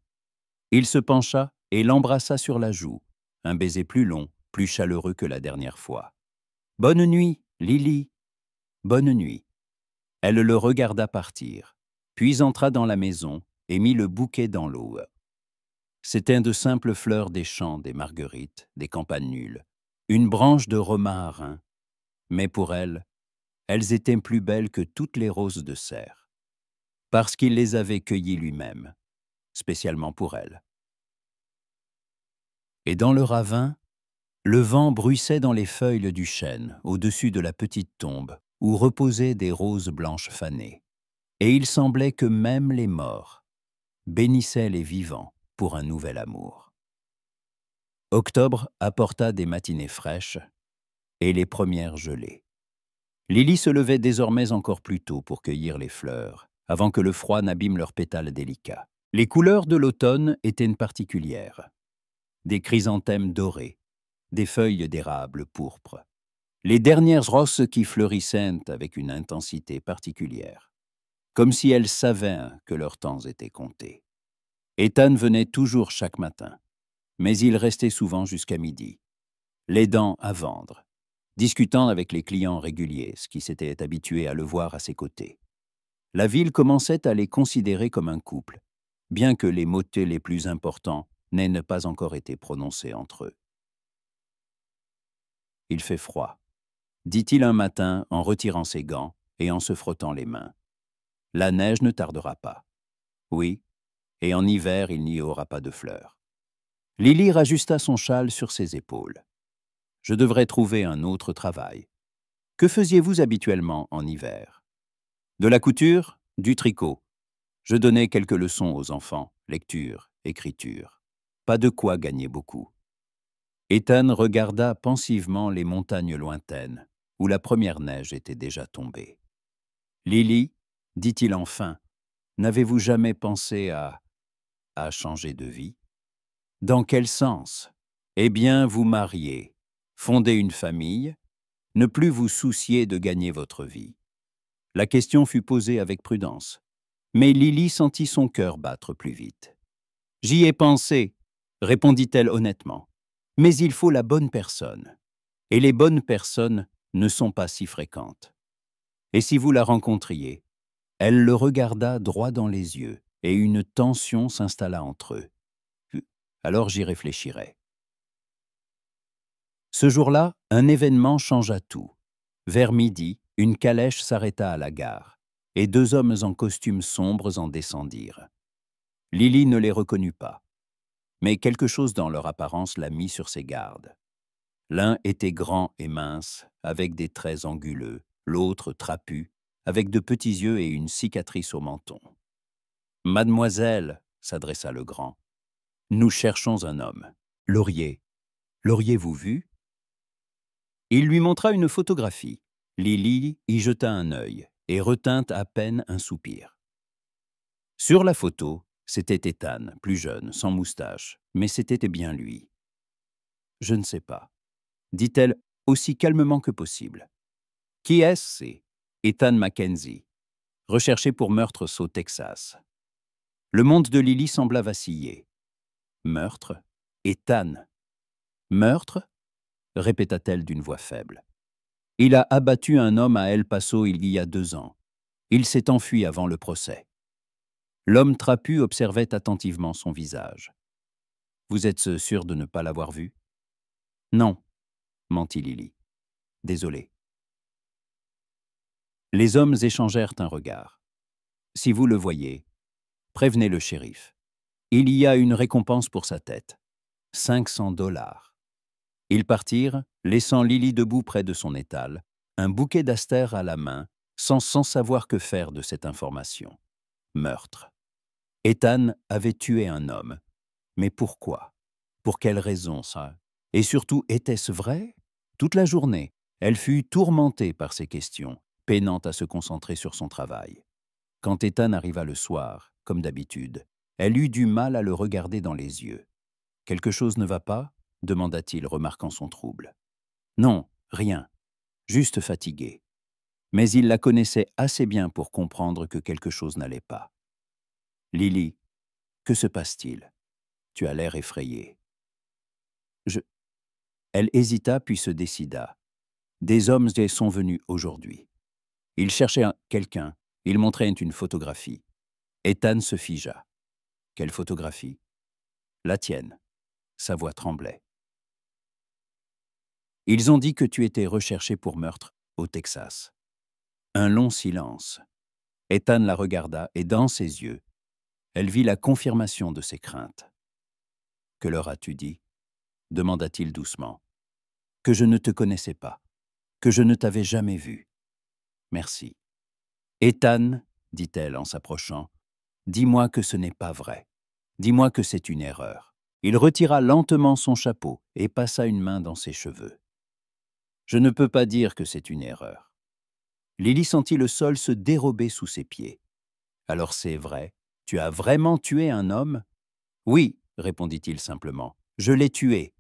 Il se pencha et l'embrassa sur la joue, un baiser plus long, plus chaleureux que la dernière fois. « Bonne nuit, Lily. »« Bonne nuit. » Elle le regarda partir, puis entra dans la maison et mit le bouquet dans l'eau. C'étaient de simples fleurs des champs, des marguerites, des campanules, une branche de romarin, mais pour elle, elles étaient plus belles que toutes les roses de serre, parce qu'il les avait cueillies lui-même, spécialement pour elle. Et dans le ravin, le vent bruissait dans les feuilles du chêne, au-dessus de la petite tombe, où reposaient des roses blanches fanées. Et il semblait que même les morts bénissaient les vivants pour un nouvel amour. Octobre apporta des matinées fraîches et les premières gelées. Lily se levait désormais encore plus tôt pour cueillir les fleurs, avant que le froid n'abîme leurs pétales délicats. Les couleurs de l'automne étaient particulières. Des chrysanthèmes dorés, des feuilles d'érable pourpre, les dernières roses qui fleurissaient avec une intensité particulière, comme si elles savaient que leur temps était compté. Ethan venait toujours chaque matin, mais il restait souvent jusqu'à midi, les dents à vendre, discutant avec les clients réguliers, ce qui s'était habitué à le voir à ses côtés. La ville commençait à les considérer comme un couple, bien que les motets les plus importants n'aient pas encore été prononcés entre eux. « Il fait froid, » dit-il un matin en retirant ses gants et en se frottant les mains. « La neige ne tardera pas. » « Oui, et en hiver il n'y aura pas de fleurs. » Lily rajusta son châle sur ses épaules. « Je devrais trouver un autre travail. Que faisiez-vous habituellement en hiver? » « De la couture, du tricot. Je donnais quelques leçons aux enfants, lecture, écriture. Pas de quoi gagner beaucoup. » Ethan regarda pensivement les montagnes lointaines, où la première neige était déjà tombée. « Lily, dit-il enfin, n'avez-vous jamais pensé à changer de vie? » « Dans quel sens? » « Eh bien, vous marier, fonder une famille, ne plus vous soucier de gagner votre vie. » La question fut posée avec prudence, mais Lily sentit son cœur battre plus vite. « J'y ai pensé, » répondit-elle honnêtement, « mais il faut la bonne personne, et les bonnes personnes ne sont pas si fréquentes. Et si vous la rencontriez? » Elle le regarda droit dans les yeux, et une tension s'installa entre eux. Alors j'y réfléchirai. Ce jour-là, un événement changea tout. Vers midi, une calèche s'arrêta à la gare, et deux hommes en costumes sombres en descendirent. Lily ne les reconnut pas, mais quelque chose dans leur apparence la mit sur ses gardes. L'un était grand et mince, avec des traits anguleux, l'autre trapu, avec de petits yeux et une cicatrice au menton. « Mademoiselle, s'adressa le grand, nous cherchons un homme. Laurier, l'auriez-vous vu ?» Il lui montra une photographie. Lily y jeta un œil et retint à peine un soupir. Sur la photo, c'était Ethan, plus jeune, sans moustache, mais c'était bien lui. « Je ne sais pas, » dit-elle aussi calmement que possible. « Qui est-ce » C'est Ethan Mackenzie, recherché pour meurtre au Texas. Le monde de Lily sembla vaciller. Meurtre, Ethan. Meurtre, répéta-t-elle d'une voix faible. Il a abattu un homme à El Paso il y a 2 ans. Il s'est enfui avant le procès. L'homme trapu observait attentivement son visage. Vous êtes sûr de ne pas l'avoir vu? Non, mentit Lily. Désolé. Les hommes échangèrent un regard. Si vous le voyez, prévenez le shérif. Il y a une récompense pour sa tête. 500 $. Ils partirent, laissant Lily debout près de son étal, un bouquet d'asters à la main, sans savoir que faire de cette information. Meurtre. Ethan avait tué un homme. Mais pourquoi? Pour quelle raison, ça? Et surtout, était-ce vrai? Toute la journée, elle fut tourmentée par ces questions, peinant à se concentrer sur son travail. Quand Ethan arriva le soir, comme d'habitude, elle eut du mal à le regarder dans les yeux. « Quelque chose ne va pas ?» demanda-t-il, remarquant son trouble. « Non, rien, juste fatigué. » Mais il la connaissait assez bien pour comprendre que quelque chose n'allait pas. « Lily, que se passe-t-il? Tu as l'air effrayée. » Elle hésita puis se décida. « Des hommes sont venus aujourd'hui. Ils cherchaient quelqu'un. Ils montraient une photographie. » Ethan se figea. « Quelle photographie? » »« La tienne. » Sa voix tremblait. « Ils ont dit que tu étais recherché pour meurtre au Texas. » Un long silence. Ethan la regarda et dans ses yeux, elle vit la confirmation de ses craintes. « Que leur as-tu dit ?» demanda-t-il doucement. « Que je ne te connaissais pas, que je ne t'avais jamais vu. »« Merci. »« Ethan, dit-elle en s'approchant, dis-moi que ce n'est pas vrai. Dis-moi que c'est une erreur. » Il retira lentement son chapeau et passa une main dans ses cheveux. « Je ne peux pas dire que c'est une erreur. » Lily sentit le sol se dérober sous ses pieds. « Alors c'est vrai, tu as vraiment tué un homme? »« Oui, répondit-il simplement, je l'ai tué. »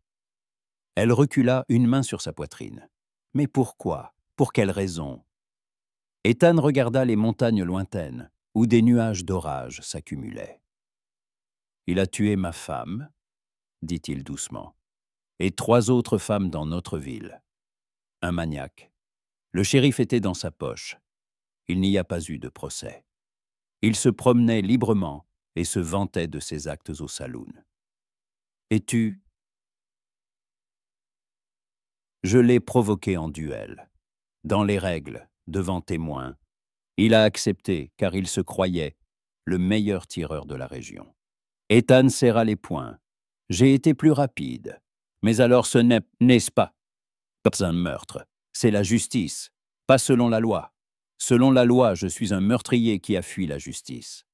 Elle recula, une main sur sa poitrine. « Mais pourquoi? Pour quelle raison ?» Ethan regarda les montagnes lointaines, où des nuages d'orage s'accumulaient. « Il a tué ma femme, » dit-il doucement, « et 3 autres femmes dans notre ville. Un maniaque. Le shérif était dans sa poche. Il n'y a pas eu de procès. Il se promenait librement et se vantait de ses actes au saloon. Et tu? Je l'ai provoqué en duel. Dans les règles, devant témoins. Il a accepté, car il se croyait le meilleur tireur de la région. Ethan serra les poings. J'ai été plus rapide. Mais alors ce n'est-ce pas un meurtre. C'est la justice, pas selon la loi. Selon la loi, je suis un meurtrier qui a fui la justice.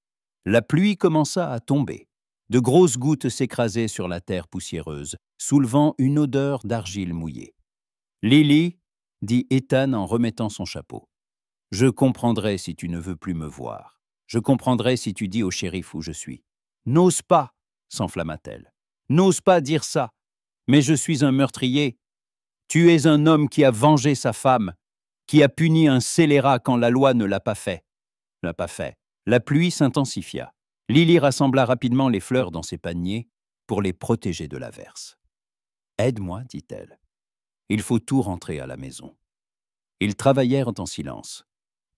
La pluie commença à tomber. De grosses gouttes s'écrasaient sur la terre poussiéreuse, soulevant une odeur d'argile mouillée. « Lily, » dit Ethan en remettant son chapeau, « je comprendrai si tu ne veux plus me voir. Je comprendrai si tu dis au shérif où je suis. »« N'ose pas !» s'enflamma-t-elle. « N'ose pas dire ça. Mais je suis un meurtrier. Tu es un homme qui a vengé sa femme, qui a puni un scélérat quand la loi ne l'a pas fait. » La pluie s'intensifia. Lily rassembla rapidement les fleurs dans ses paniers pour les protéger de l'averse. « Aide-moi, dit-elle. Il faut tout rentrer à la maison. » Ils travaillèrent en silence,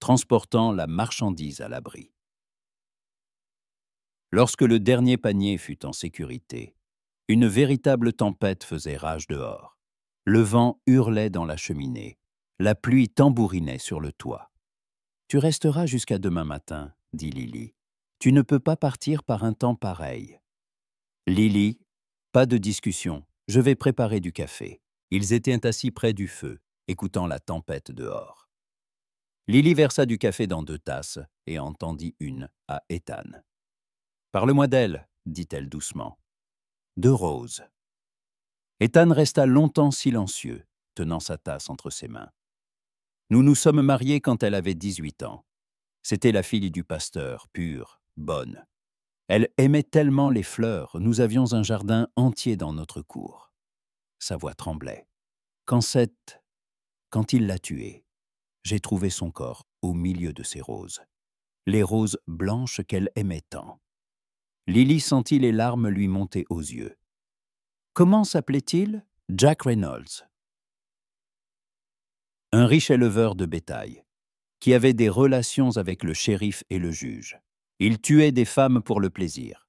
transportant la marchandise à l'abri. Lorsque le dernier panier fut en sécurité, Une véritable tempête faisait rage dehors. Le vent hurlait dans la cheminée. La pluie tambourinait sur le toit. « Tu resteras jusqu'à demain matin, » dit Lily. « Tu ne peux pas partir par un temps pareil. » Lily, pas de discussion, je vais préparer du café. Ils étaient assis près du feu, écoutant la tempête dehors. Lily versa du café dans 2 tasses et en tendit une à Ethan. « Parle-moi d'elle, » dit-elle doucement. « De Rose. » Ethan resta longtemps silencieux, tenant sa tasse entre ses mains. « Nous nous sommes mariés quand elle avait 18 ans. C'était la fille du pasteur, pure, bonne. Elle aimait tellement les fleurs, nous avions un jardin entier dans notre cour. » Sa voix tremblait. « Quand il l'a tuée, j'ai trouvé son corps au milieu de ces roses. Les roses blanches qu'elle aimait tant. » Lily sentit les larmes lui monter aux yeux. « Comment s'appelait-il ? » « Jack Reynolds. » Un riche éleveur de bétail, qui avait des relations avec le shérif et le juge. Il tuait des femmes pour le plaisir,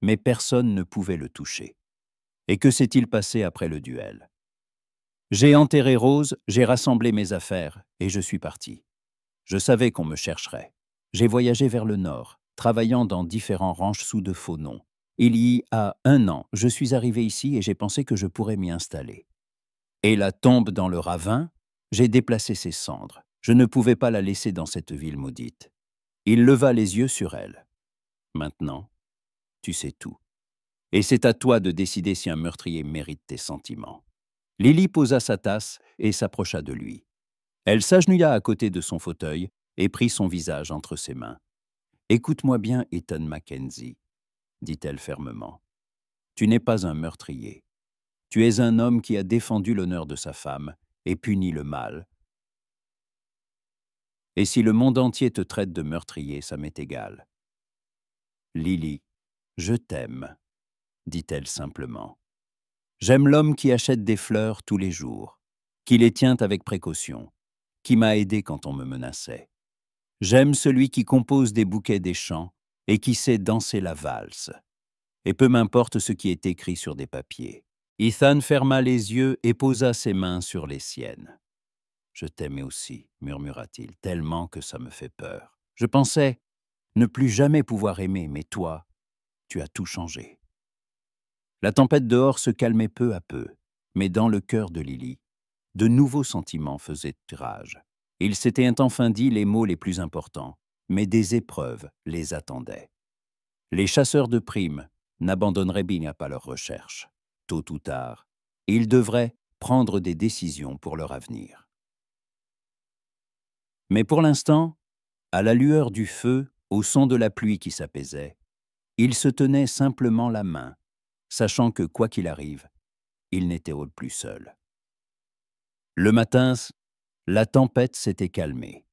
mais personne ne pouvait le toucher. Et que s'est-il passé après le duel ? J'ai enterré Rose, j'ai rassemblé mes affaires et je suis parti. Je savais qu'on me chercherait. J'ai voyagé vers le nord, travaillant dans différents ranchs sous de faux noms. Il y a 1 an, je suis arrivé ici et j'ai pensé que je pourrais m'y installer. Et la tombe dans le ravin, j'ai déplacé ses cendres. Je ne pouvais pas la laisser dans cette ville maudite. Il leva les yeux sur elle. Maintenant, tu sais tout. Et c'est à toi de décider si un meurtrier mérite tes sentiments. Lily posa sa tasse et s'approcha de lui. Elle s'agenouilla à côté de son fauteuil et prit son visage entre ses mains. « Écoute-moi bien, Ethan Mackenzie, » dit-elle fermement. « Tu n'es pas un meurtrier. Tu es un homme qui a défendu l'honneur de sa femme et puni le mal. Et si le monde entier te traite de meurtrier, ça m'est égal. Lily, je t'aime, » dit-elle simplement. « J'aime l'homme qui achète des fleurs tous les jours, qui les tient avec précaution, qui m'a aidé quand on me menaçait. J'aime celui qui compose des bouquets des champs et qui sait danser la valse. Et peu m'importe ce qui est écrit sur des papiers. » Ethan ferma les yeux et posa ses mains sur les siennes. « Je t'aimais aussi, » murmura-t-il, « tellement que ça me fait peur. Je pensais ne plus jamais pouvoir aimer, mais toi, tu as tout changé. » La tempête dehors se calmait peu à peu, mais dans le cœur de Lily, de nouveaux sentiments faisaient rage. Il s'était enfin dit les mots les plus importants, mais des épreuves les attendaient. Les chasseurs de primes n'abandonneraient bien pas leurs recherches. Tôt ou tard, ils devraient prendre des décisions pour leur avenir. Mais pour l'instant, à la lueur du feu, au son de la pluie qui s'apaisait, ils se tenaient simplement la main, sachant que, quoi qu'il arrive, ils n'étaient plus seuls. Le matin, la tempête s'était calmée,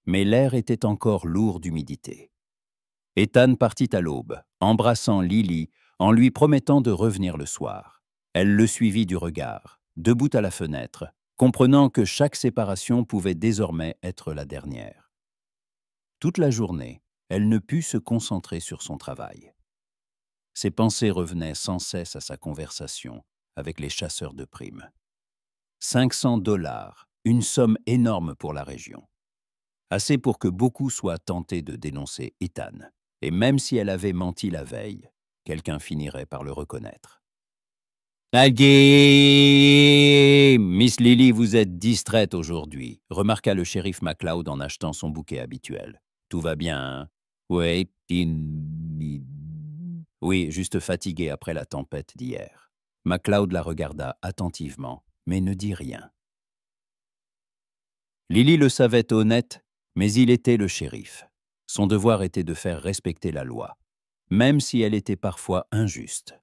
mais l'air était encore lourd d'humidité. Ethan partit à l'aube, embrassant Lily en lui promettant de revenir le soir. Elle le suivit du regard, debout à la fenêtre, comprenant que chaque séparation pouvait désormais être la dernière. Toute la journée, elle ne put se concentrer sur son travail. Ses pensées revenaient sans cesse à sa conversation avec les chasseurs de primes. 500 $, une somme énorme pour la région. Assez pour que beaucoup soient tentés de dénoncer Ethan. Et même si elle avait menti la veille, quelqu'un finirait par le reconnaître. « Agui, Miss Lily, vous êtes distraite aujourd'hui, » remarqua le shérif MacLeod en achetant son bouquet habituel. « Tout va bien, hein? »« Oui, oui, juste fatigué après la tempête d'hier. » MacLeod la regarda attentivement, mais ne dit rien. Lily le savait honnête, mais il était le shérif. Son devoir était de faire respecter la loi, même si elle était parfois injuste.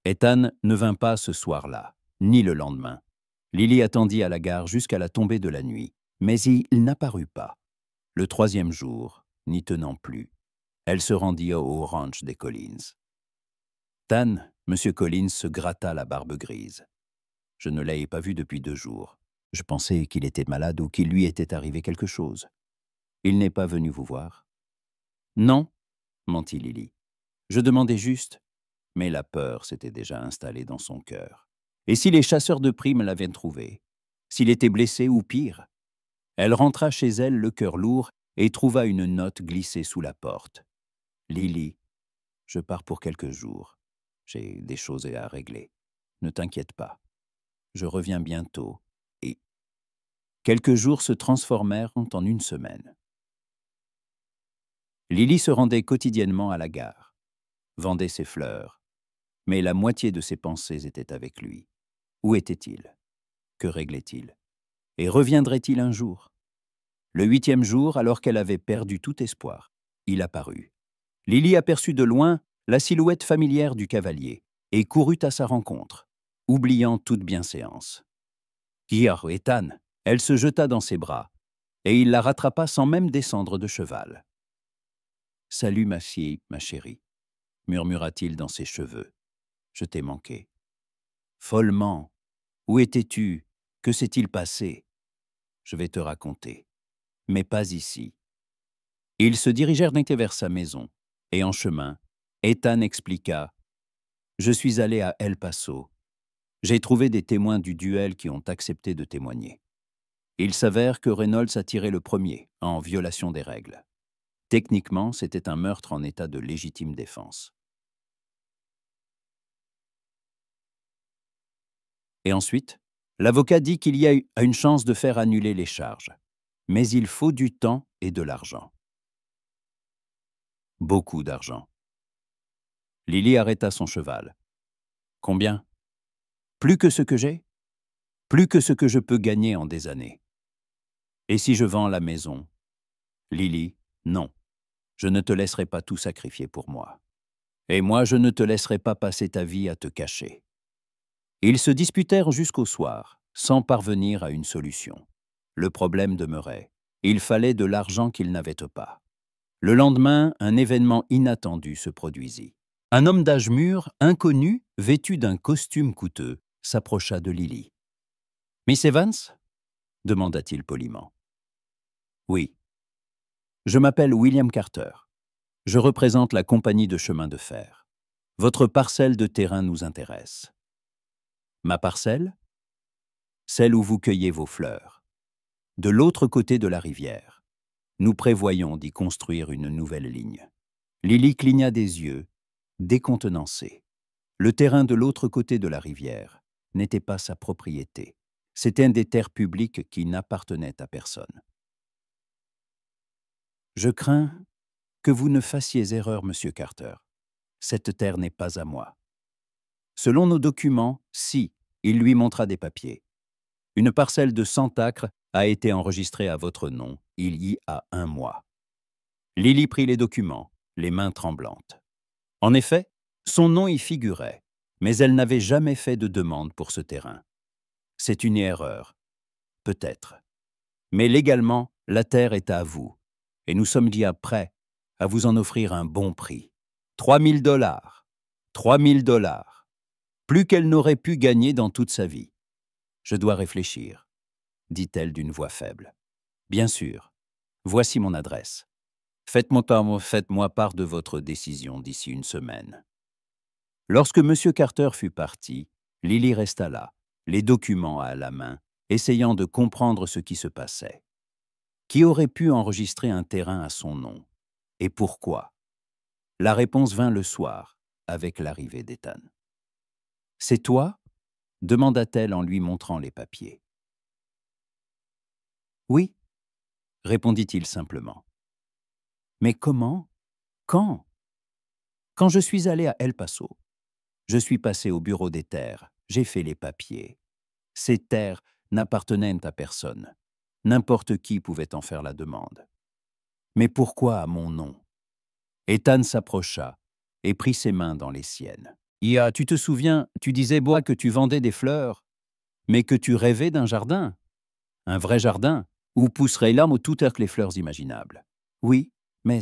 Ethan ne vint pas ce soir-là, ni le lendemain. Lily attendit à la gare jusqu'à la tombée de la nuit, mais il n'apparut pas. Le 3e jour, n'y tenant plus, elle se rendit au ranch des Collins. Tan, M. Collins se gratta la barbe grise. « Je ne l'avais pas vu depuis 2 jours. Je pensais qu'il était malade ou qu'il lui était arrivé quelque chose. Il n'est pas venu vous voir ? » « Non, » mentit Lily. « Je demandais juste, Mais la peur s'était déjà installée dans son cœur. Et si les chasseurs de primes l'avaient trouvé? S'il était blessé ou pire? Elle rentra chez elle le cœur lourd et trouva une note glissée sous la porte. « Lily, je pars pour quelques jours. J'ai des choses à régler. Ne t'inquiète pas. Je reviens bientôt. » Et quelques jours se transformèrent en une semaine. Lily se rendait quotidiennement à la gare, vendait ses fleurs, mais la moitié de ses pensées était avec lui. Où était-il? Que réglait-il? Et reviendrait-il un jour? Le 8e jour, alors qu'elle avait perdu tout espoir, il apparut. Lily aperçut de loin la silhouette familière du cavalier et courut à sa rencontre, oubliant toute bienséance. « Hier, Ethan !» Elle se jeta dans ses bras, et il la rattrapa sans même descendre de cheval. « Salut ma fille, ma chérie », murmura-t-il dans ses cheveux. « Je t'ai manqué. »« Follement. Où étais-tu? Que s'est-il passé? » ?»« Je vais te raconter. Mais pas ici. » Ils se dirigèrent vers sa maison, et en chemin, Ethan expliqua « Je suis allé à El Paso. J'ai trouvé des témoins du duel qui ont accepté de témoigner. Il s'avère que Reynolds a tiré le premier, en violation des règles. Techniquement, c'était un meurtre en état de légitime défense. Et ensuite, l'avocat dit qu'il y a une chance de faire annuler les charges. Mais il faut du temps et de l'argent. Beaucoup d'argent. Lily arrêta son cheval. « Combien? Plus que ce que j'ai? Plus que ce que je peux gagner en des années. Et si je vends la maison? Lily, non. Je ne te laisserai pas tout sacrifier pour moi. Et moi, je ne te laisserai pas passer ta vie à te cacher. » Ils se disputèrent jusqu'au soir, sans parvenir à une solution. Le problème demeurait. Il fallait de l'argent qu'ils n'avaient pas. Le lendemain, un événement inattendu se produisit. Un homme d'âge mûr, inconnu, vêtu d'un costume coûteux, s'approcha de Lily. « Miss Evans ?» demanda-t-il poliment. « Oui. Je m'appelle William Carter. Je représente la compagnie de chemin de fer. Votre parcelle de terrain nous intéresse. » « Ma parcelle? Celle où vous cueillez vos fleurs. De l'autre côté de la rivière. Nous prévoyons d'y construire une nouvelle ligne. » Lily cligna des yeux, décontenancée. Le terrain de l'autre côté de la rivière n'était pas sa propriété. C'était des terres publiques qui n'appartenaient à personne. « Je crains que vous ne fassiez erreur, Monsieur Carter. Cette terre n'est pas à moi. Selon nos documents, si, il lui montra des papiers. Une parcelle de 100 acres a été enregistrée à votre nom il y a 1 mois. » Lily prit les documents, les mains tremblantes. En effet, son nom y figurait, mais elle n'avait jamais fait de demande pour ce terrain. C'est une erreur, peut-être. Mais légalement, la terre est à vous, et nous sommes déjà prêts à vous en offrir un bon prix. 3 000 $. 3 000 $. Plus qu'elle n'aurait pu gagner dans toute sa vie. Je dois réfléchir, dit-elle d'une voix faible. Bien sûr. Voici mon adresse. Faites-moi part de votre décision d'ici 1 semaine. Lorsque M. Carter fut parti, Lily resta là, les documents à la main, essayant de comprendre ce qui se passait. Qui aurait pu enregistrer un terrain à son nom? Et pourquoi? La réponse vint le soir, avec l'arrivée d'Ethan. « C'est toi ?» demanda-t-elle en lui montrant les papiers. « Oui » répondit-il simplement. « Mais comment? Quand? » « Quand je suis allé à El Paso. Je suis passé au bureau des terres, j'ai fait les papiers. Ces terres n'appartenaient à personne. N'importe qui pouvait en faire la demande. Mais pourquoi à mon nom? » Ethan s'approcha et prit ses mains dans les siennes. « Tu te souviens, tu disais, Bois, que tu vendais des fleurs, mais que tu rêvais d'un jardin. Un vrai jardin, où pousseraient là toutes les fleurs imaginables. Oui, mais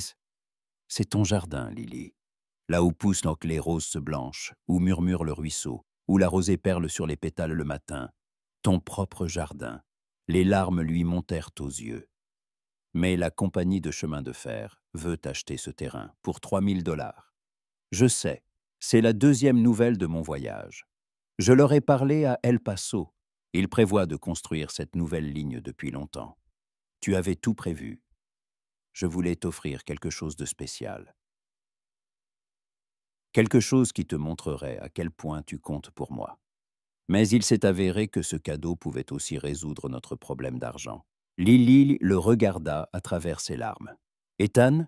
c'est ton jardin, Lily. Là où poussent les roses blanches, où murmure le ruisseau, où la rosée perle sur les pétales le matin. Ton propre jardin. » Les larmes lui montèrent aux yeux. « Mais la compagnie de chemin de fer veut acheter ce terrain pour 3 000 $. Je sais, C'est la deuxième nouvelle de mon voyage. Je leur ai parlé à El Paso. Ils prévoient de construire cette nouvelle ligne depuis longtemps. Tu avais tout prévu. Je voulais t'offrir quelque chose de spécial. Quelque chose qui te montrerait à quel point tu comptes pour moi. Mais il s'est avéré que ce cadeau pouvait aussi résoudre notre problème d'argent. Lily le regarda à travers ses larmes. « Ethan,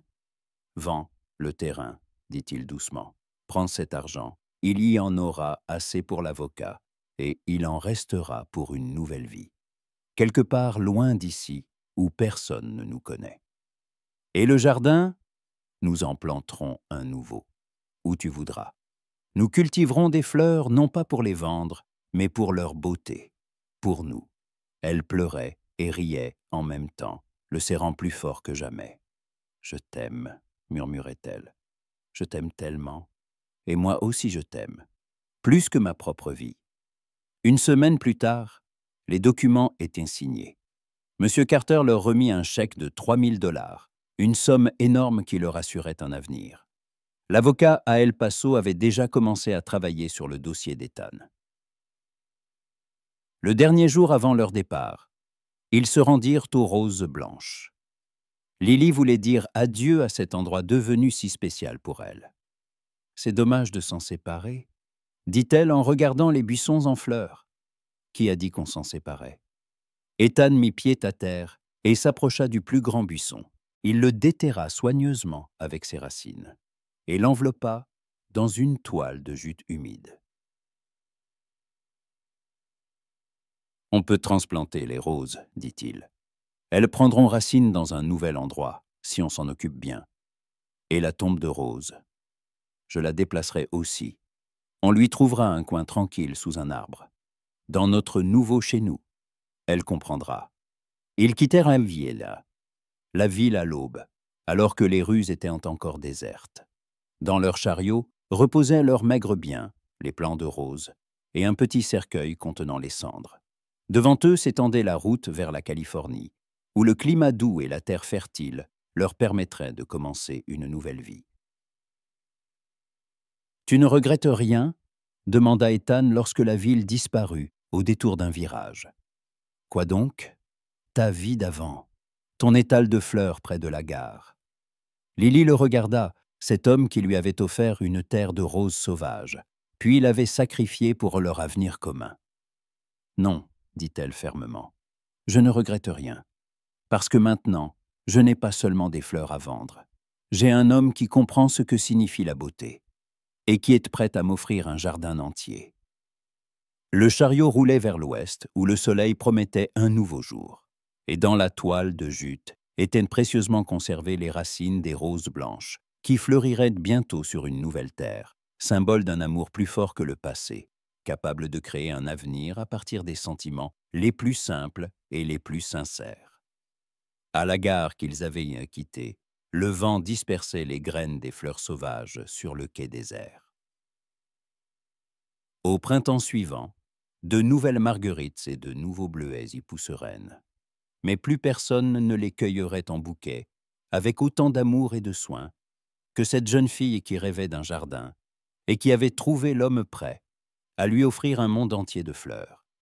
vends le terrain, dit-il doucement. Prends cet argent, il y en aura assez pour l'avocat, et il en restera pour une nouvelle vie. Quelque part loin d'ici, où personne ne nous connaît. Et le jardin, nous en planterons un nouveau, où tu voudras. Nous cultiverons des fleurs non pas pour les vendre, mais pour leur beauté, pour nous. » Elle pleurait et riait en même temps, le serrant plus fort que jamais. « Je t'aime, » murmurait-elle. « Je t'aime tellement. Et moi aussi je t'aime, plus que ma propre vie. » Une semaine plus tard, les documents étaient signés. M. Carter leur remit un chèque de 3000 $, une somme énorme qui leur assurait un avenir. L'avocat à El Paso avait déjà commencé à travailler sur le dossier d'Ethan. Le dernier jour avant leur départ, ils se rendirent aux Roses Blanches. Lily voulait dire adieu à cet endroit devenu si spécial pour elle. « C'est dommage de s'en séparer, » dit-elle en regardant les buissons en fleurs. Qui a dit qu'on s'en séparait? Ethan mit pied à terre et s'approcha du plus grand buisson. Il le déterra soigneusement avec ses racines et l'enveloppa dans une toile de jute humide. « On peut transplanter les roses, dit-il. Elles prendront racine dans un nouvel endroit, si on s'en occupe bien. Et la tombe de Rose, je la déplacerai aussi. On lui trouvera un coin tranquille sous un arbre. Dans notre nouveau chez nous, elle comprendra. » Ils quittèrent la ville à l'aube, alors que les rues étaient encore désertes. Dans leur chariot reposaient leurs maigres biens, les plants de roses, et un petit cercueil contenant les cendres. Devant eux s'étendait la route vers la Californie, où le climat doux et la terre fertile leur permettraient de commencer une nouvelle vie. « Tu ne regrettes rien ?» demanda Ethan lorsque la ville disparut au détour d'un virage. « Quoi donc ? Ta vie d'avant, ton étal de fleurs près de la gare. » Lily le regarda, cet homme qui lui avait offert une terre de roses sauvages, puis l'avait sacrifié pour leur avenir commun. « Non, » dit-elle fermement, « je ne regrette rien, parce que maintenant, je n'ai pas seulement des fleurs à vendre. J'ai un homme qui comprend ce que signifie la beauté, et qui est prêt à m'offrir un jardin entier. » Le chariot roulait vers l'ouest, où le soleil promettait un nouveau jour. Et dans la toile de jute étaient précieusement conservées les racines des roses blanches, qui fleuriraient bientôt sur une nouvelle terre, symbole d'un amour plus fort que le passé, capable de créer un avenir à partir des sentiments les plus simples et les plus sincères. À la gare qu'ils avaient quittée, le vent dispersait les graines des fleurs sauvages sur le quai désert. Au printemps suivant, de nouvelles marguerites et de nouveaux bleuets y pousseraient. Mais plus personne ne les cueillerait en bouquet, avec autant d'amour et de soin, que cette jeune fille qui rêvait d'un jardin et qui avait trouvé l'homme prêt à lui offrir un monde entier de fleurs.